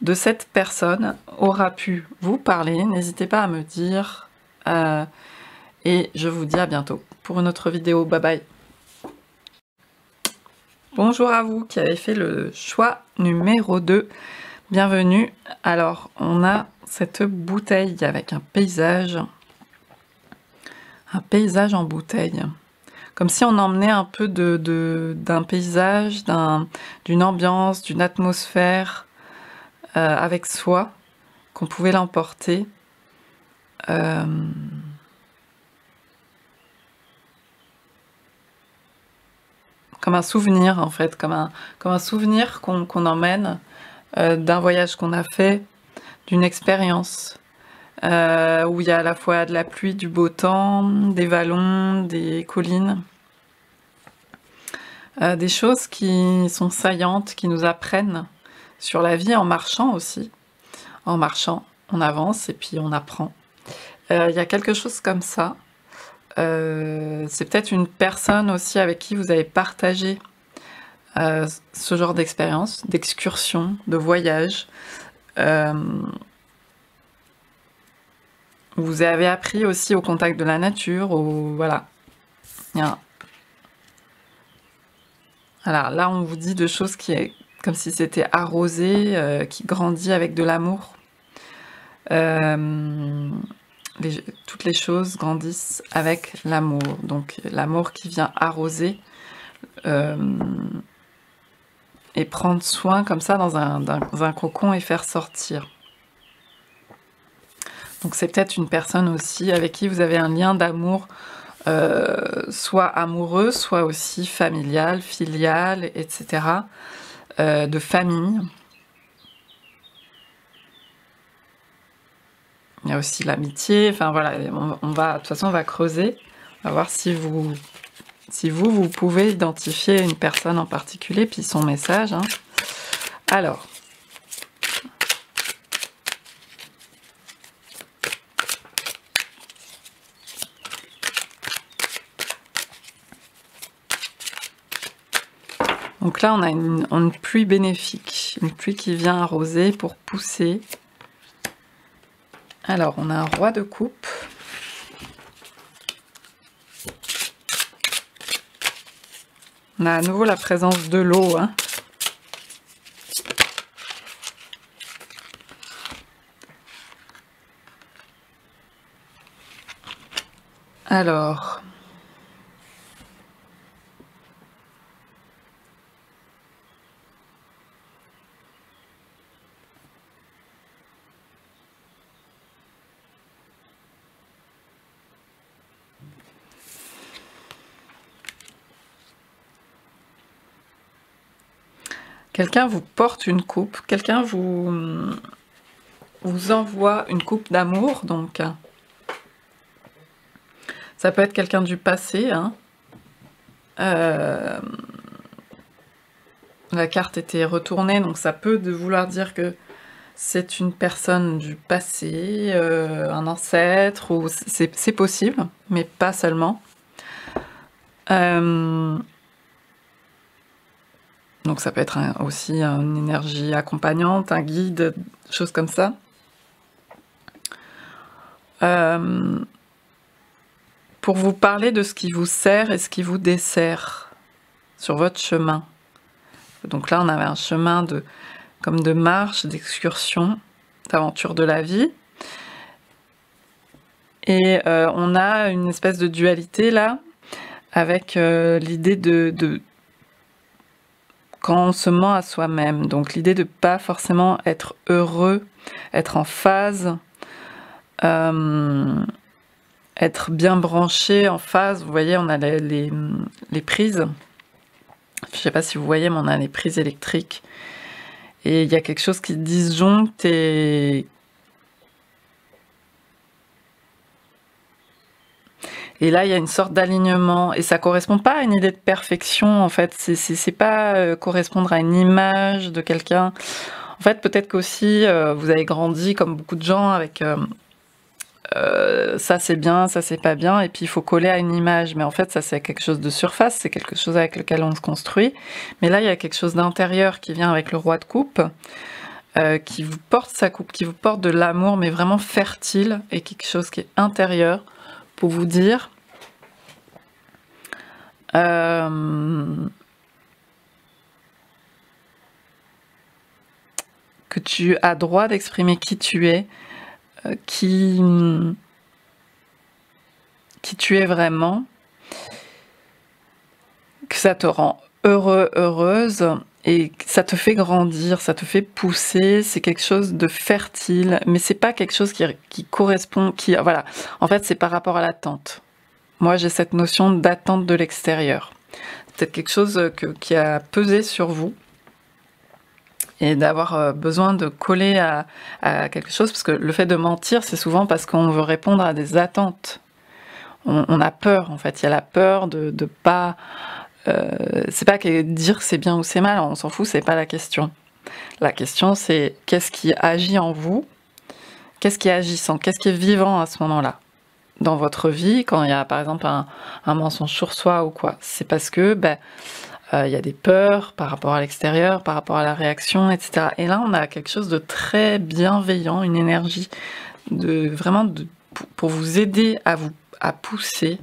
de cette personne aura pu vous parler. N'hésitez pas à me dire. Et je vous dis à bientôt pour une autre vidéo. Bye bye. Bonjour à vous qui avez fait le choix numéro 2. Bienvenue. Alors, on a cette bouteille avec un paysage en bouteille. Comme si on emmenait un peu d'un paysage, d'une ambiance, d'une atmosphère avec soi, qu'on pouvait l'emporter. Comme un souvenir, en fait, comme un souvenir qu'on emmène d'un voyage qu'on a fait, d'une expérience, où il y a à la fois de la pluie, du beau temps, des vallons, des collines, des choses qui sont saillantes, qui nous apprennent sur la vie en marchant aussi. En marchant, on avance et puis on apprend. Il y a quelque chose comme ça. C'est peut-être une personne aussi avec qui vous avez partagé ce genre d'expérience, d'excursion, de voyage. Vous avez appris aussi au contact de la nature, voilà. Alors là, on vous dit de choses qui est comme si c'était arrosé, qui grandit avec de l'amour. Toutes les choses grandissent avec l'amour. Donc l'amour qui vient arroser et prendre soin comme ça dans un cocon et faire sortir. Donc c'est peut-être une personne aussi avec qui vous avez un lien d'amour, soit amoureux, soit aussi familial, filial, etc. De famille. y a aussi l'amitié, enfin voilà, on va, de toute façon on va creuser, on va voir si vous pouvez identifier une personne en particulier, puis son message. Hein. Alors, donc là, on a une pluie bénéfique, une pluie qui vient arroser pour pousser. Alors, on a un roi de coupe. On a à nouveau la présence de l'eau. Hein. Alors... Quelqu'un vous porte une coupe, quelqu'un vous envoie une coupe d'amour, donc ça peut être quelqu'un du passé. Hein. La carte était retournée, donc ça peut vouloir dire que c'est une personne du passé, un ancêtre, ou c'est possible, mais pas seulement. Donc ça peut être aussi une énergie accompagnante, un guide, choses comme ça. Pour vous parler de ce qui vous sert et ce qui vous dessert sur votre chemin. Donc là, on avait un chemin comme de marche, d'excursion, d'aventure de la vie. Et on a une espèce de dualité là, avec l'idée de quand on se ment à soi-même. Donc l'idée de ne pas forcément être heureux, être en phase, être bien branché, en phase. Vous voyez, on a les prises. Je ne sais pas si vous voyez, mais on a les prises électriques. Et il y a quelque chose qui disjoncte et là, il y a une sorte d'alignement, et ça correspond pas à une idée de perfection, en fait. C'est pas correspondre à une image de quelqu'un. En fait, peut-être qu'aussi, vous avez grandi, comme beaucoup de gens, avec ça c'est bien, ça c'est pas bien, et puis il faut coller à une image. Mais en fait, ça c'est quelque chose de surface, c'est quelque chose avec lequel on se construit. Mais là, il y a quelque chose d'intérieur qui vient avec le roi de coupe, qui vous porte sa coupe, qui vous porte de l'amour, mais vraiment fertile, et quelque chose qui est intérieur, pour vous dire que tu as droit d'exprimer qui tu es, qui tu es vraiment, que ça te rend heureux, heureuse, et ça te fait grandir, ça te fait pousser, c'est quelque chose de fertile, mais c'est pas quelque chose qui correspond, voilà. En fait, c'est par rapport à l'attente. Moi, j'ai cette notion d'attente de l'extérieur. C'est peut-être quelque chose qui a pesé sur vous, et d'avoir besoin de coller à quelque chose, parce que le fait de mentir, c'est souvent parce qu'on veut répondre à des attentes. On a peur, en fait. Il y a la peur de pas... c'est pas que dire c'est bien ou c'est mal, on s'en fout, c'est pas la question. La question, c'est qu'est-ce qui agit en vous, qu'est-ce qui est agissant, qu'est-ce qui est vivant à ce moment-là dans votre vie, quand il y a par exemple un mensonge sur soi ou quoi. C'est parce que il y a des peurs par rapport à l'extérieur, par rapport à la réaction, etc. Et là, on a quelque chose de très bienveillant, une énergie pour vous aider à pousser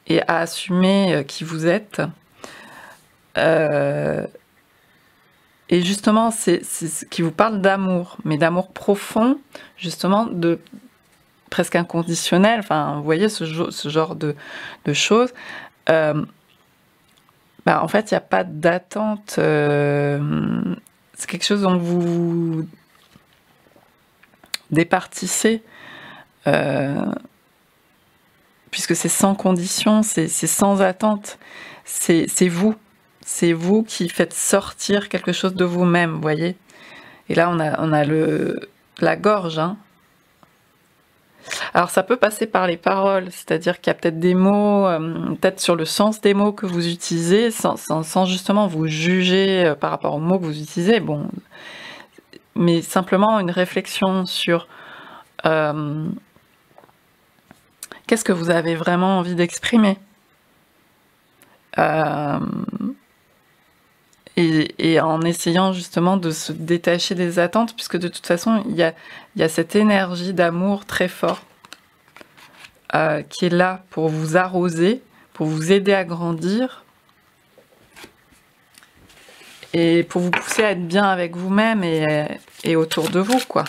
et à assumer qui vous êtes. Et justement, c'est ce qui vous parle d'amour, mais d'amour profond, justement, de presque inconditionnel. Enfin, vous voyez ce genre de choses. En fait, il n'y a pas d'attente. C'est quelque chose dont vous départissez, puisque c'est sans condition, c'est sans attente. C'est vous. C'est vous qui faites sortir quelque chose de vous-même, vous voyez. Et là, on a la gorge, hein. Alors ça peut passer par les paroles, c'est-à-dire qu'il y a peut-être des mots, peut-être sur le sens des mots que vous utilisez, sans justement vous juger par rapport aux mots que vous utilisez, bon, mais simplement une réflexion sur qu'est-ce que vous avez vraiment envie d'exprimer. Et en essayant justement de se détacher des attentes, puisque de toute façon, il y a cette énergie d'amour très fort qui est là pour vous arroser, pour vous aider à grandir et pour vous pousser à être bien avec vous-même et autour de vous, quoi.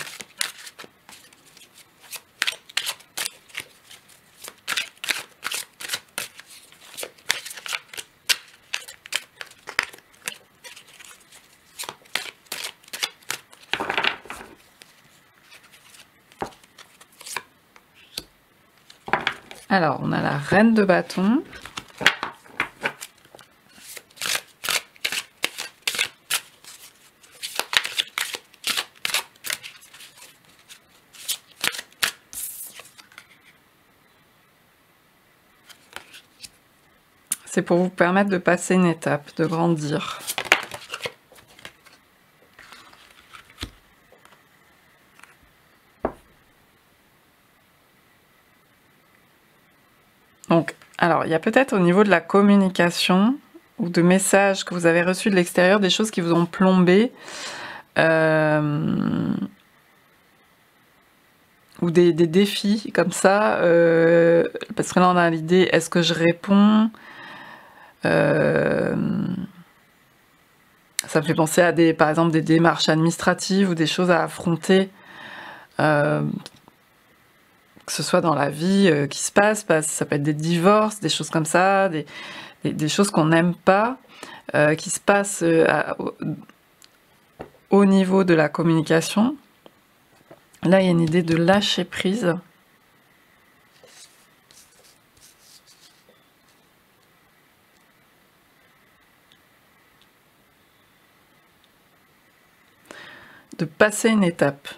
Alors, on a la reine de bâton. C'est pour vous permettre de passer une étape, de grandir. Donc, alors, il y a peut-être au niveau de la communication ou de messages que vous avez reçus de l'extérieur, des choses qui vous ont plombé, ou des défis comme ça, parce que là on a l'idée, est-ce que je réponds? Ça me fait penser à par exemple des démarches administratives ou des choses à affronter, que ce soit dans la vie qui se passe, ça peut être des divorces, des choses comme ça, des choses qu'on n'aime pas, qui se passent au niveau de la communication. Là, il y a une idée de lâcher prise. De passer une étape.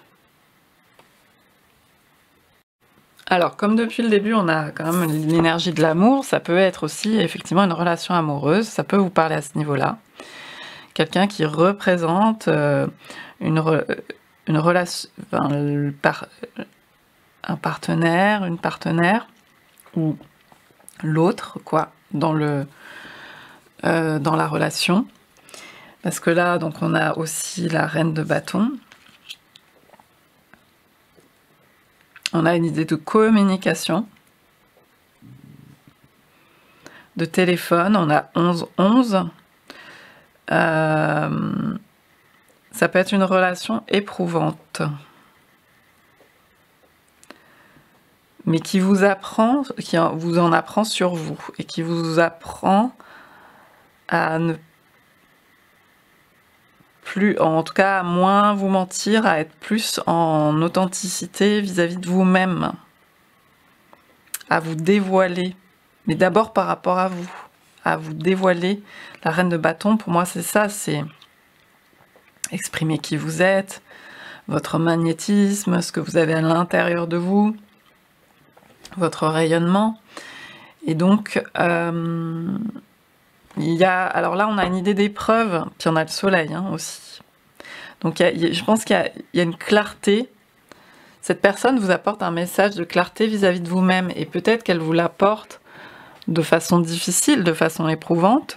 Alors, comme depuis le début, on a quand même l'énergie de l'amour, ça peut être aussi effectivement une relation amoureuse, ça peut vous parler à ce niveau-là. Quelqu'un qui représente une relation, un partenaire, une partenaire, ou l'autre, quoi, dans la relation. Parce que là, donc, on a aussi la reine de bâton. On a une idée de communication, de téléphone, on a 11-11. Ça peut être une relation éprouvante, mais qui vous apprend, qui vous en apprend sur vous, et qui vous apprend à ne plus, en tout cas à moins vous mentir, à être plus en authenticité vis-à-vis de vous-même, à vous dévoiler, mais d'abord par rapport à vous dévoiler. La reine de bâton, pour moi, c'est ça, c'est exprimer qui vous êtes, votre magnétisme, ce que vous avez à l'intérieur de vous, votre rayonnement. Et donc, alors là, on a une idée d'épreuve, puis on a le soleil aussi. Donc, je pense qu'il y a une clarté. Cette personne vous apporte un message de clarté vis-à-vis de vous-même, et peut-être qu'elle vous l'apporte de façon difficile, de façon éprouvante.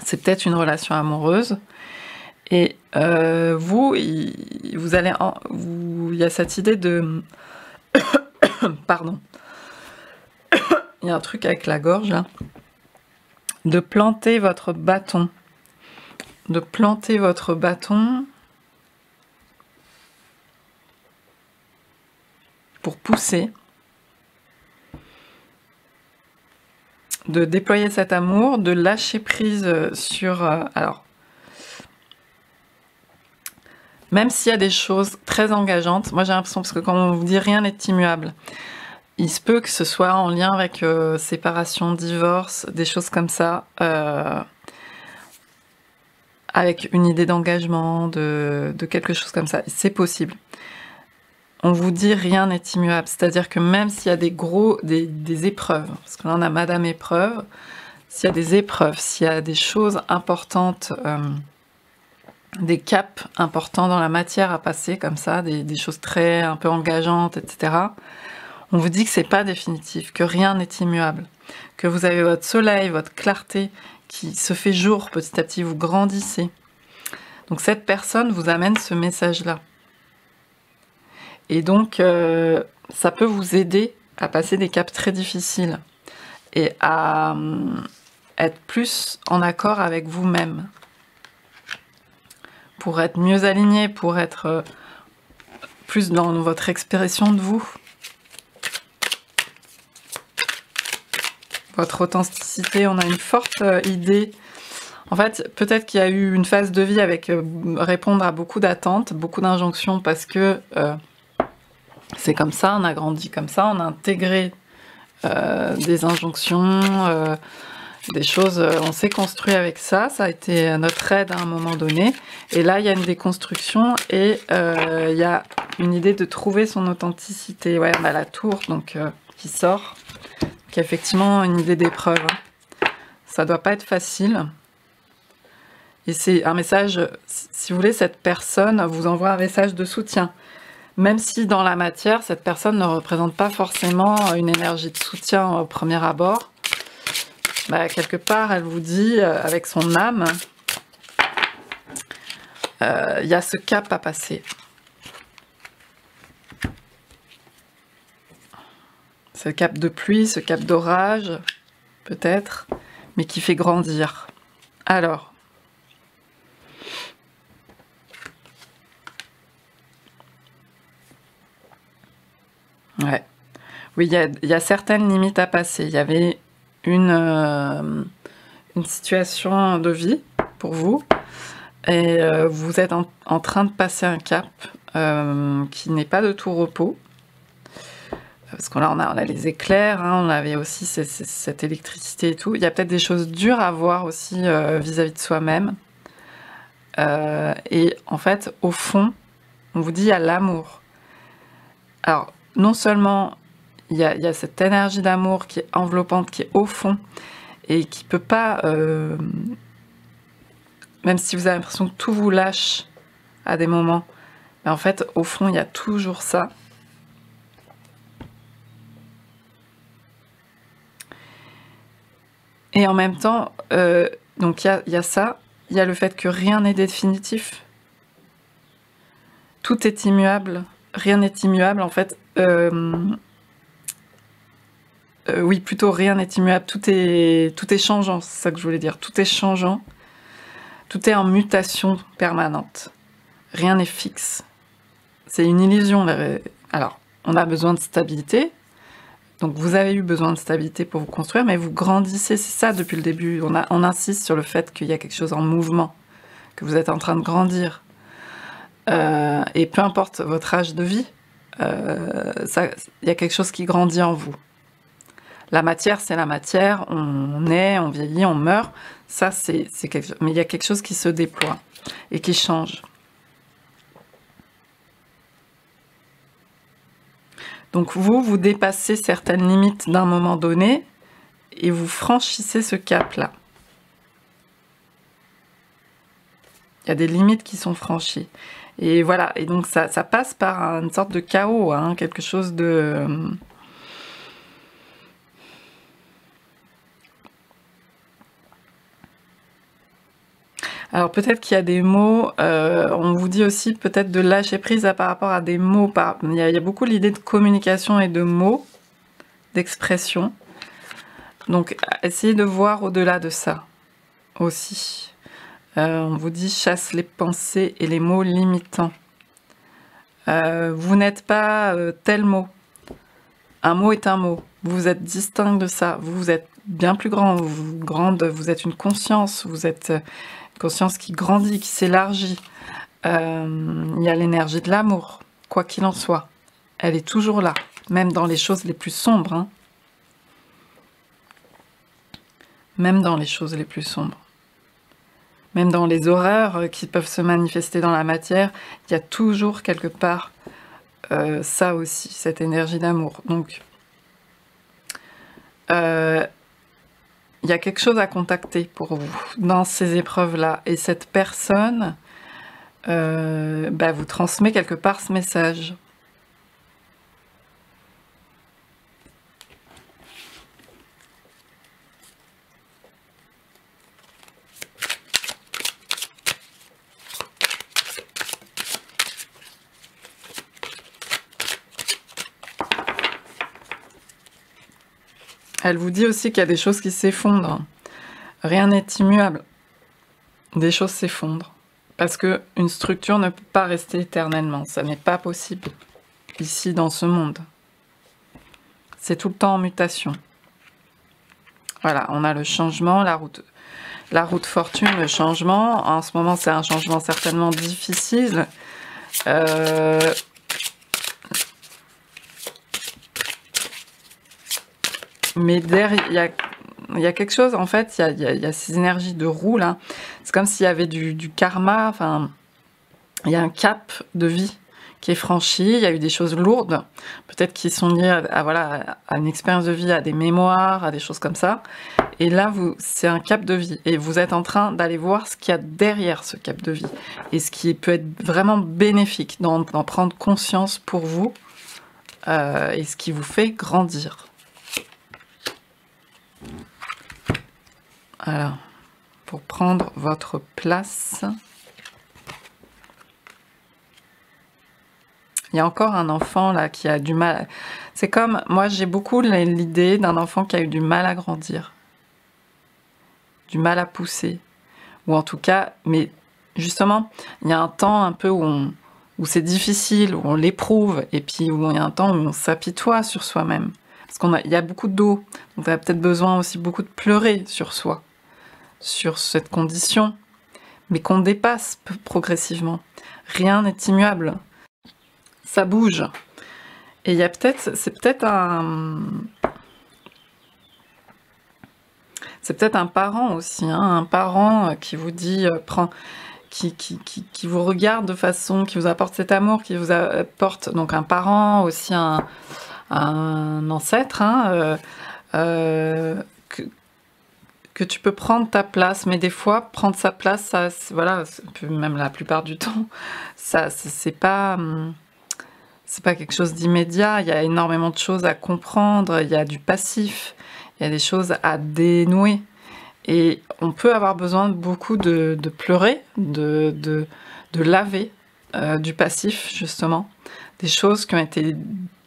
C'est peut-être une relation amoureuse. Et il y a cette idée de... Pardon. Il y a un truc avec la gorge, là. De planter votre bâton. De planter votre bâton pour pousser. De déployer cet amour, de lâcher prise sur... alors, même s'il y a des choses très engageantes, moi j'ai l'impression, parce que quand on vous dit rien n'est immuable, il se peut que ce soit en lien avec séparation, divorce, des choses comme ça, avec une idée d'engagement, de quelque chose comme ça. C'est possible. on vous dit rien n'est immuable. C'est-à-dire que même s'il y a des épreuves, parce que là on a Madame Épreuve, s'il y a des épreuves, s'il y a des choses importantes, des caps importants dans la matière à passer comme ça, des choses très un peu engageantes, etc. On vous dit que c'est pas définitif, que rien n'est immuable, que vous avez votre soleil, votre clarté qui se fait jour petit à petit, vous grandissez. Donc cette personne vous amène ce message-là. Et donc ça peut vous aider à passer des caps très difficiles et à être plus en accord avec vous-même, pour être mieux aligné, pour être plus dans votre expression de vous, votre authenticité. On a une forte idée. En fait, peut-être qu'il y a eu une phase de vie avec répondre à beaucoup d'attentes, beaucoup d'injonctions, parce que c'est comme ça, on a grandi comme ça, on a intégré des injonctions, des choses, on s'est construit avec ça, ça a été notre aide à un moment donné, et là il y a une déconstruction et il y a une idée de trouver son authenticité. Ouais, on a la tour donc qui sort, qui est effectivement une idée d'épreuve. Ça doit pas être facile, et c'est un message, si vous voulez, cette personne vous envoie un message de soutien. Même si dans la matière, cette personne ne représente pas forcément une énergie de soutien au premier abord, bah, quelque part, elle vous dit, avec son âme, il y a ce cap à passer. Ce cap de pluie, ce cap d'orage, peut-être, mais qui fait grandir. Alors, ouais. Oui, il y a certaines limites à passer. Il y avait une situation de vie pour vous, et vous êtes en train de passer un cap qui n'est pas de tout repos, parce que là on a les éclairs, hein, on avait aussi cette électricité et tout. Il y a peut-être des choses dures à voir aussi vis-à-vis de soi-même, et en fait au fond on vous dit il y a l'amour. Alors non seulement il y a cette énergie d'amour qui est enveloppante, qui est au fond, et qui peut pas, même si vous avez l'impression que tout vous lâche à des moments, mais en fait, au fond, il y a toujours ça. Et en même temps, donc il y a ça, il y a le fait que rien n'est définitif. Tout est immuable, rien n'est immuable, en fait. Oui, plutôt rien n'est immuable, tout est changeant, c'est ça que je voulais dire. Tout est changeant, tout est en mutation permanente. Rien n'est fixe. C'est une illusion. Alors, on a besoin de stabilité, donc vous avez eu besoin de stabilité pour vous construire, mais vous grandissez, c'est ça depuis le début. On insiste sur le fait qu'il y a quelque chose en mouvement, que vous êtes en train de grandir. Et peu importe votre âge de vie, il y a quelque chose qui grandit en vous. La matière, c'est la matière, on naît, on vieillit, on meurt, ça c'est quelque chose. Mais il y a quelque chose qui se déploie et qui change. Donc vous dépassez certaines limites d'un moment donné et vous franchissez ce cap-là. Il y a des limites qui sont franchies. Et voilà, et donc ça passe par une sorte de chaos, hein, quelque chose de... Alors peut-être qu'il y a des mots, on vous dit aussi peut-être de lâcher prise par rapport à des mots. Il y a beaucoup l'idée de communication et de mots, d'expression. Donc essayez de voir au-delà de ça aussi. On vous dit chasse les pensées et les mots limitants. Vous n'êtes pas tel mot. Un mot est un mot. Vous êtes distinct de ça. Vous êtes bien plus grand. Vous êtes une conscience. Vous êtes une conscience qui grandit, qui s'élargit. Il y a l'énergie de l'amour, quoi qu'il en soit. Elle est toujours là, même dans les choses les plus sombres. Hein. Même dans les choses les plus sombres. Même dans les horreurs qui peuvent se manifester dans la matière, il y a toujours quelque part ça aussi, cette énergie d'amour. Donc, il y a quelque chose à contacter pour vous dans ces épreuves-là. Et cette personne vous transmet quelque part ce message. Elle vous dit aussi qu'il y a des choses qui s'effondrent. Rien n'est immuable. Des choses s'effondrent. Parce qu'une structure ne peut pas rester éternellement. Ça n'est pas possible ici dans ce monde. C'est tout le temps en mutation. Voilà, on a le changement, la route fortune, le changement. En ce moment, c'est un changement certainement difficile. Mais derrière, il y a quelque chose, en fait, il y a ces énergies de roue, là. C'est comme s'il y avait du karma, enfin, il y a un cap de vie qui est franchi, il y a eu des choses lourdes, peut-être qui sont liées voilà, à une expérience de vie, à des mémoires, à des choses comme ça. Et là, c'est un cap de vie. Et vous êtes en train d'aller voir ce qu'il y a derrière ce cap de vie. Et ce qui peut être vraiment bénéfique, d'en prendre conscience pour vous, et ce qui vous fait grandir. Alors, pour prendre votre place, il y a encore un enfant là qui a du mal. C'est comme, moi j'ai beaucoup l'idée d'un enfant qui a eu du mal à grandir, du mal à pousser, ou en tout cas, mais justement, il y a un temps un peu où c'est difficile, où on l'éprouve, et puis où il y a un temps où on s'apitoie sur soi-même. Parce qu'il y a beaucoup d'eau, donc on a peut-être besoin aussi beaucoup de pleurer sur soi, sur cette condition, mais qu'on dépasse progressivement. Rien n'est immuable. Ça bouge. Et il y a peut-être, c'est peut-être un parent aussi, hein, un parent qui vous dit, qui vous regarde de façon, qui vous apporte cet amour, qui vous apporte, donc un parent, aussi un ancêtre, hein, que tu peux prendre ta place, mais des fois, prendre sa place, ça, voilà, même la plupart du temps, ça, c'est pas quelque chose d'immédiat. Il y a énormément de choses à comprendre, il y a du passif, il y a des choses à dénouer. Et on peut avoir besoin de beaucoup de pleurer, de laver du passif, justement. Des choses qui ont été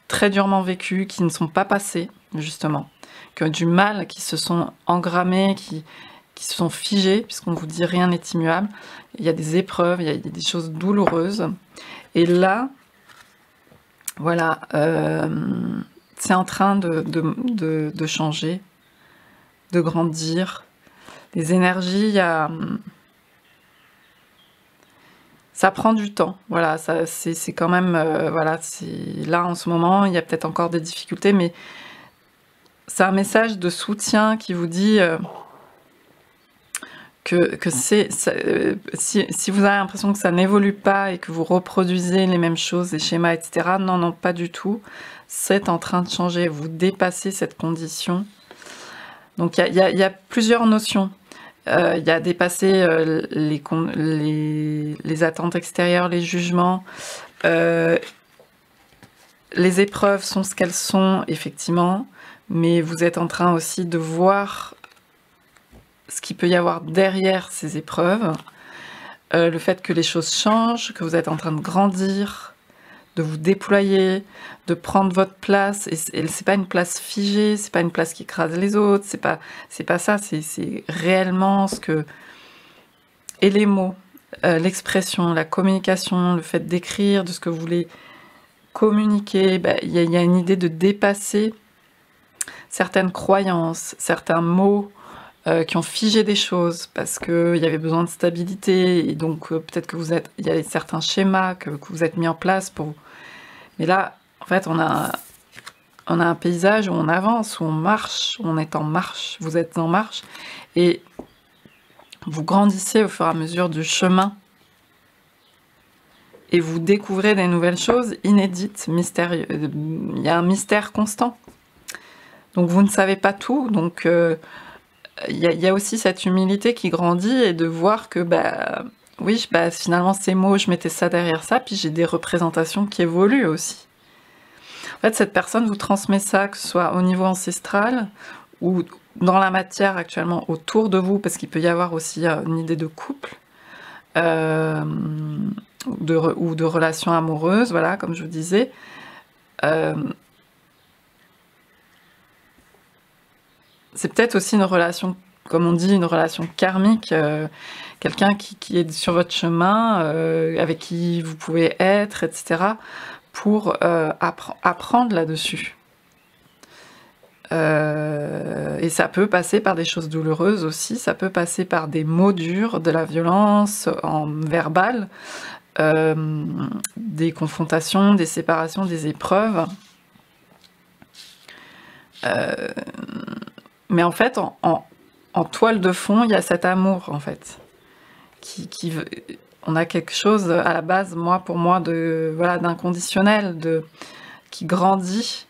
très durement vécues, qui ne sont pas passées, justement. Qui ont du mal, qui se sont engrammées, qui se sont figées, puisqu'on vous dit rien n'est immuable. Il y a des épreuves, il y a des choses douloureuses. Et là, voilà, c'est en train de changer, de grandir. Les énergies, ça prend du temps. Voilà, c'est quand même, voilà, là en ce moment, il y a peut-être encore des difficultés, mais c'est un message de soutien qui vous dit que si vous avez l'impression que ça n'évolue pas et que vous reproduisez les mêmes choses, les schémas, etc., non, pas du tout. C'est en train de changer. Vous dépassez cette condition. Donc il y a plusieurs notions. Il y a dépasser les attentes extérieures, les jugements. Les épreuves sont ce qu'elles sont, effectivement, mais vous êtes en train aussi de voir ce qu'il peut y avoir derrière ces épreuves. Le fait que les choses changent, que vous êtes en train de grandir, de vous déployer, de prendre votre place. Et c'est pas une place figée, c'est pas une place qui écrase les autres, c'est pas ça, c'est réellement ce que... Et les mots, l'expression, la communication, le fait d'écrire, de ce que vous voulez communiquer, il y a une idée de dépasser certaines croyances, certains mots qui ont figé des choses parce qu'il y avait besoin de stabilité et donc peut-être que il y a certains schémas que vous êtes mis en place pour... Mais là, en fait, on a un paysage où on avance, où on marche, où on est en marche, vous êtes en marche et vous grandissez au fur et à mesure du chemin. et vous découvrez des nouvelles choses inédites, mystérieuses. Il y a un mystère constant. Donc vous ne savez pas tout, donc il y a aussi cette humilité qui grandit et de voir que oui, finalement ces mots, je mettais ça derrière ça, puis j'ai des représentations qui évoluent aussi. En fait, cette personne vous transmet ça, que ce soit au niveau ancestral ou dans la matière actuellement autour de vous, parce qu'il peut y avoir aussi une idée de couple ou de relations amoureuses, voilà, comme je vous disais. C'est peut-être aussi une relation, comme on dit, une relation karmique, quelqu'un qui est sur votre chemin, avec qui vous pouvez être, etc., pour apprendre là-dessus. Et ça peut passer par des choses douloureuses aussi, ça peut passer par des mots durs, de la violence en verbal, des confrontations, des séparations, des épreuves. Mais en fait, en toile de fond, il y a cet amour, en fait. On a quelque chose, à la base, pour moi, d'inconditionnel, qui grandit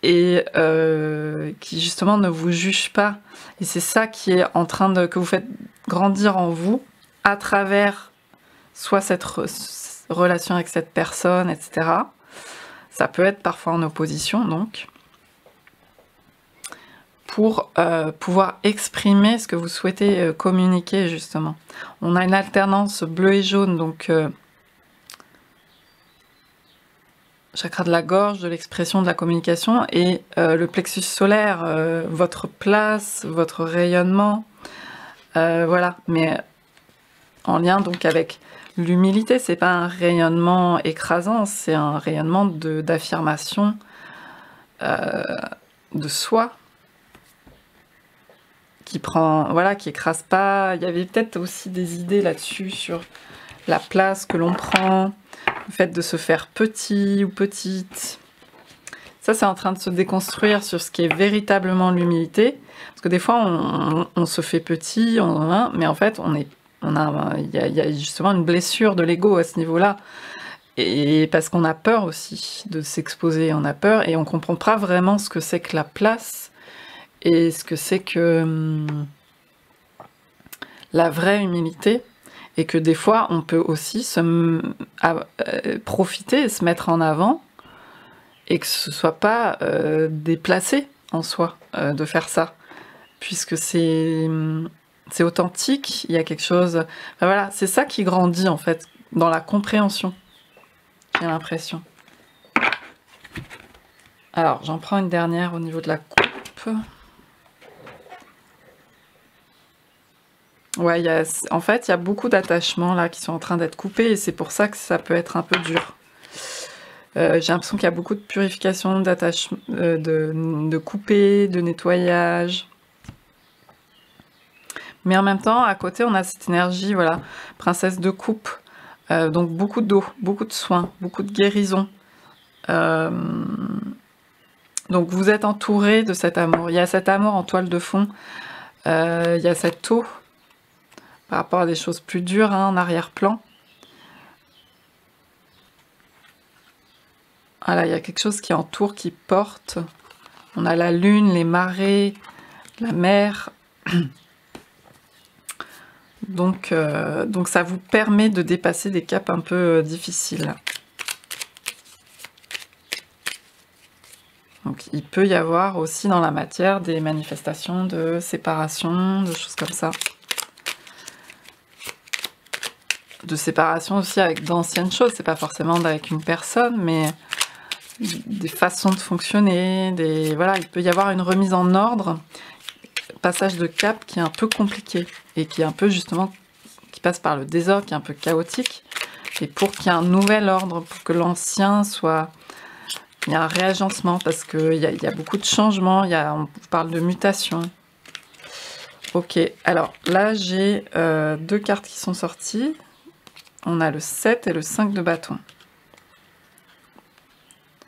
et qui, justement, ne vous juge pas. Et c'est ça qui est en train que vous faites grandir en vous, à travers soit cette relation avec cette personne, etc. Ça peut être parfois en opposition, donc, pour pouvoir exprimer ce que vous souhaitez communiquer, justement. On a une alternance bleu et jaune, donc chakra de la gorge, de l'expression, de la communication, et le plexus solaire, votre place, votre rayonnement, voilà, mais en lien donc avec l'humilité. C'est pas un rayonnement écrasant, c'est un rayonnement d'affirmation de soi, qui écrase pas. Il y avait peut-être aussi des idées là-dessus sur la place que l'on prend, le fait de se faire petit ou petite. Ça, c'est en train de se déconstruire sur ce qui est véritablement l'humilité. Parce que des fois, on se fait petit, mais en fait, il y a justement une blessure de l'ego à ce niveau-là. Et parce qu'on a peur aussi de s'exposer, on a peur et on comprend pas vraiment ce que c'est que la place et ce que c'est que la vraie humilité, et que des fois on peut aussi profiter et se mettre en avant et que ce soit pas déplacé en soi de faire ça, puisque c'est authentique, il y a quelque chose, voilà, c'est ça qui grandit en fait dans la compréhension, j'ai l'impression. Alors j'en prends une dernière au niveau de la coupe. Ouais, en fait, il y a beaucoup d'attachements là qui sont en train d'être coupés et c'est pour ça que ça peut être un peu dur. J'ai l'impression qu'il y a beaucoup de purification, d'attachement, de couper, de nettoyage. Mais en même temps, à côté, on a cette énergie, voilà, princesse de coupe. Donc beaucoup d'eau, beaucoup de soins, beaucoup de guérison. Donc vous êtes entouré de cet amour. Il y a cet amour en toile de fond. Il y a cette eau par rapport à des choses plus dures en arrière-plan. Voilà, il y a quelque chose qui entoure, qui porte. On a la lune, les marées, la mer. Donc ça vous permet de dépasser des caps un peu difficiles. Donc il peut y avoir aussi dans la matière des manifestations de séparation, de choses comme ça. De séparation aussi avec d'anciennes choses, c'est pas forcément avec une personne, mais des façons de fonctionner, voilà, il peut y avoir une remise en ordre, passage de cap qui est un peu compliqué et qui est un peu justement, qui passe par le désordre, qui est un peu chaotique, et pour qu'il y ait un nouvel ordre, pour que l'ancien soit... Il y a un réagencement parce qu'il y a beaucoup de changements, on parle de mutation. Ok, alors là j'ai 2 cartes qui sont sorties. On a le 7 et le 5 de bâton.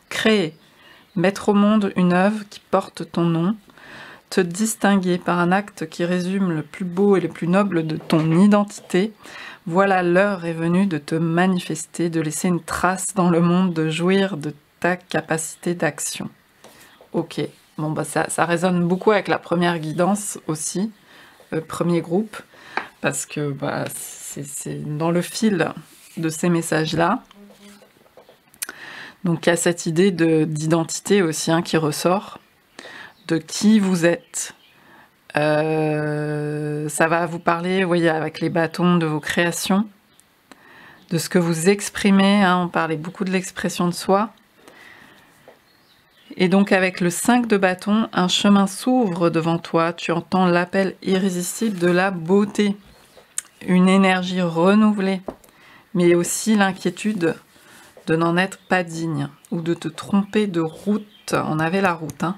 Créer, mettre au monde une œuvre qui porte ton nom, te distinguer par un acte qui résume le plus beau et le plus noble de ton identité. Voilà, l'heure est venue de te manifester, de laisser une trace dans le monde, de jouir de ta capacité d'action. Ok, bon bah ça résonne beaucoup avec la première guidance aussi, premier groupe, parce que bah, c'est dans le fil de ces messages-là. Donc il y a cette idée d'identité aussi hein, qui ressort, de qui vous êtes. Ça va vous parler, vous voyez, avec les bâtons de vos créations, de ce que vous exprimez, hein, on parlait beaucoup de l'expression de soi. Et donc avec le 5 de bâton, un chemin s'ouvre devant toi, tu entends l'appel irrésistible de la beauté, une énergie renouvelée, mais aussi l'inquiétude de n'en être pas digne, ou de te tromper de route, on avait la route, hein.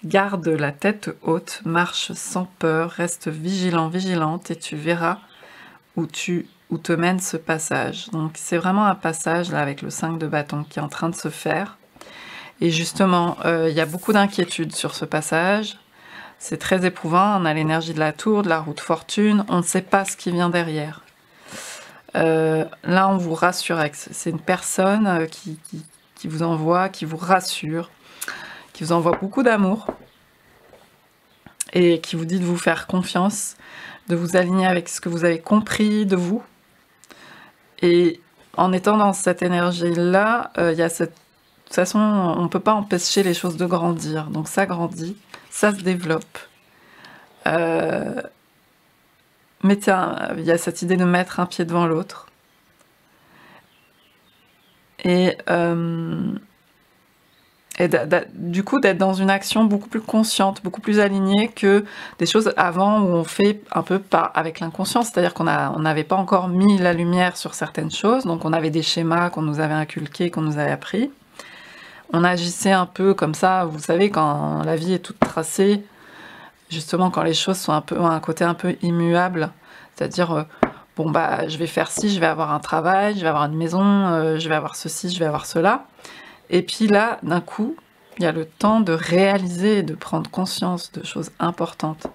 Garde la tête haute, marche sans peur, reste vigilant, vigilante, et tu verras où te mène ce passage. Donc c'est vraiment un passage là avec le 5 de bâton qui est en train de se faire. Et justement, il y a beaucoup d'inquiétude sur ce passage. C'est très éprouvant, on a l'énergie de la tour, de la roue de fortune, on ne sait pas ce qui vient derrière. Là, on vous rassure, c'est une personne qui vous envoie, qui vous rassure, qui vous envoie beaucoup d'amour et qui vous dit de vous faire confiance, de vous aligner avec ce que vous avez compris de vous. Et en étant dans cette énergie-là, il y a cette... De toute façon, on ne peut pas empêcher les choses de grandir. Donc ça grandit, ça se développe. Mais tiens, il y a cette idée de mettre un pied devant l'autre. Et du coup, d'être dans une action beaucoup plus consciente, beaucoup plus alignée que des choses avant où on fait un peu avec l'inconscient. C'est-à-dire qu'on n'avait pas encore mis la lumière sur certaines choses. Donc on avait des schémas qu'on nous avait inculqués, qu'on nous avait appris. On agissait un peu comme ça, vous savez, quand la vie est toute tracée, justement quand les choses ont un côté un peu immuable, c'est-à-dire, bon bah je vais faire ci, je vais avoir un travail, je vais avoir une maison, je vais avoir ceci, je vais avoir cela. Et puis là, d'un coup, il y a le temps de réaliser, de prendre conscience de choses importantes.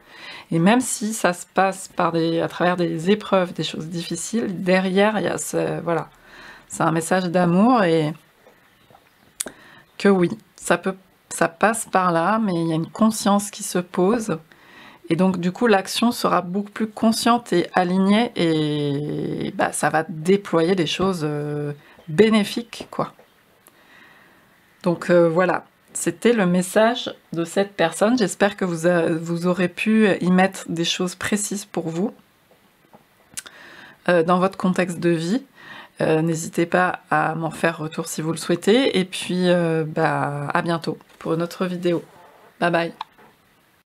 Et même si ça se passe à travers des épreuves, des choses difficiles, derrière, il y a voilà, c'est un message d'amour et que oui, ça passe par là, mais il y a une conscience qui se pose. Et donc, du coup, l'action sera beaucoup plus consciente et alignée et bah, ça va déployer des choses bénéfiques, quoi. Donc, voilà. C'était le message de cette personne. J'espère que vous aurez pu y mettre des choses précises pour vous dans votre contexte de vie. N'hésitez pas à m'en faire retour si vous le souhaitez. Et puis, à bientôt pour une autre vidéo. Bye bye.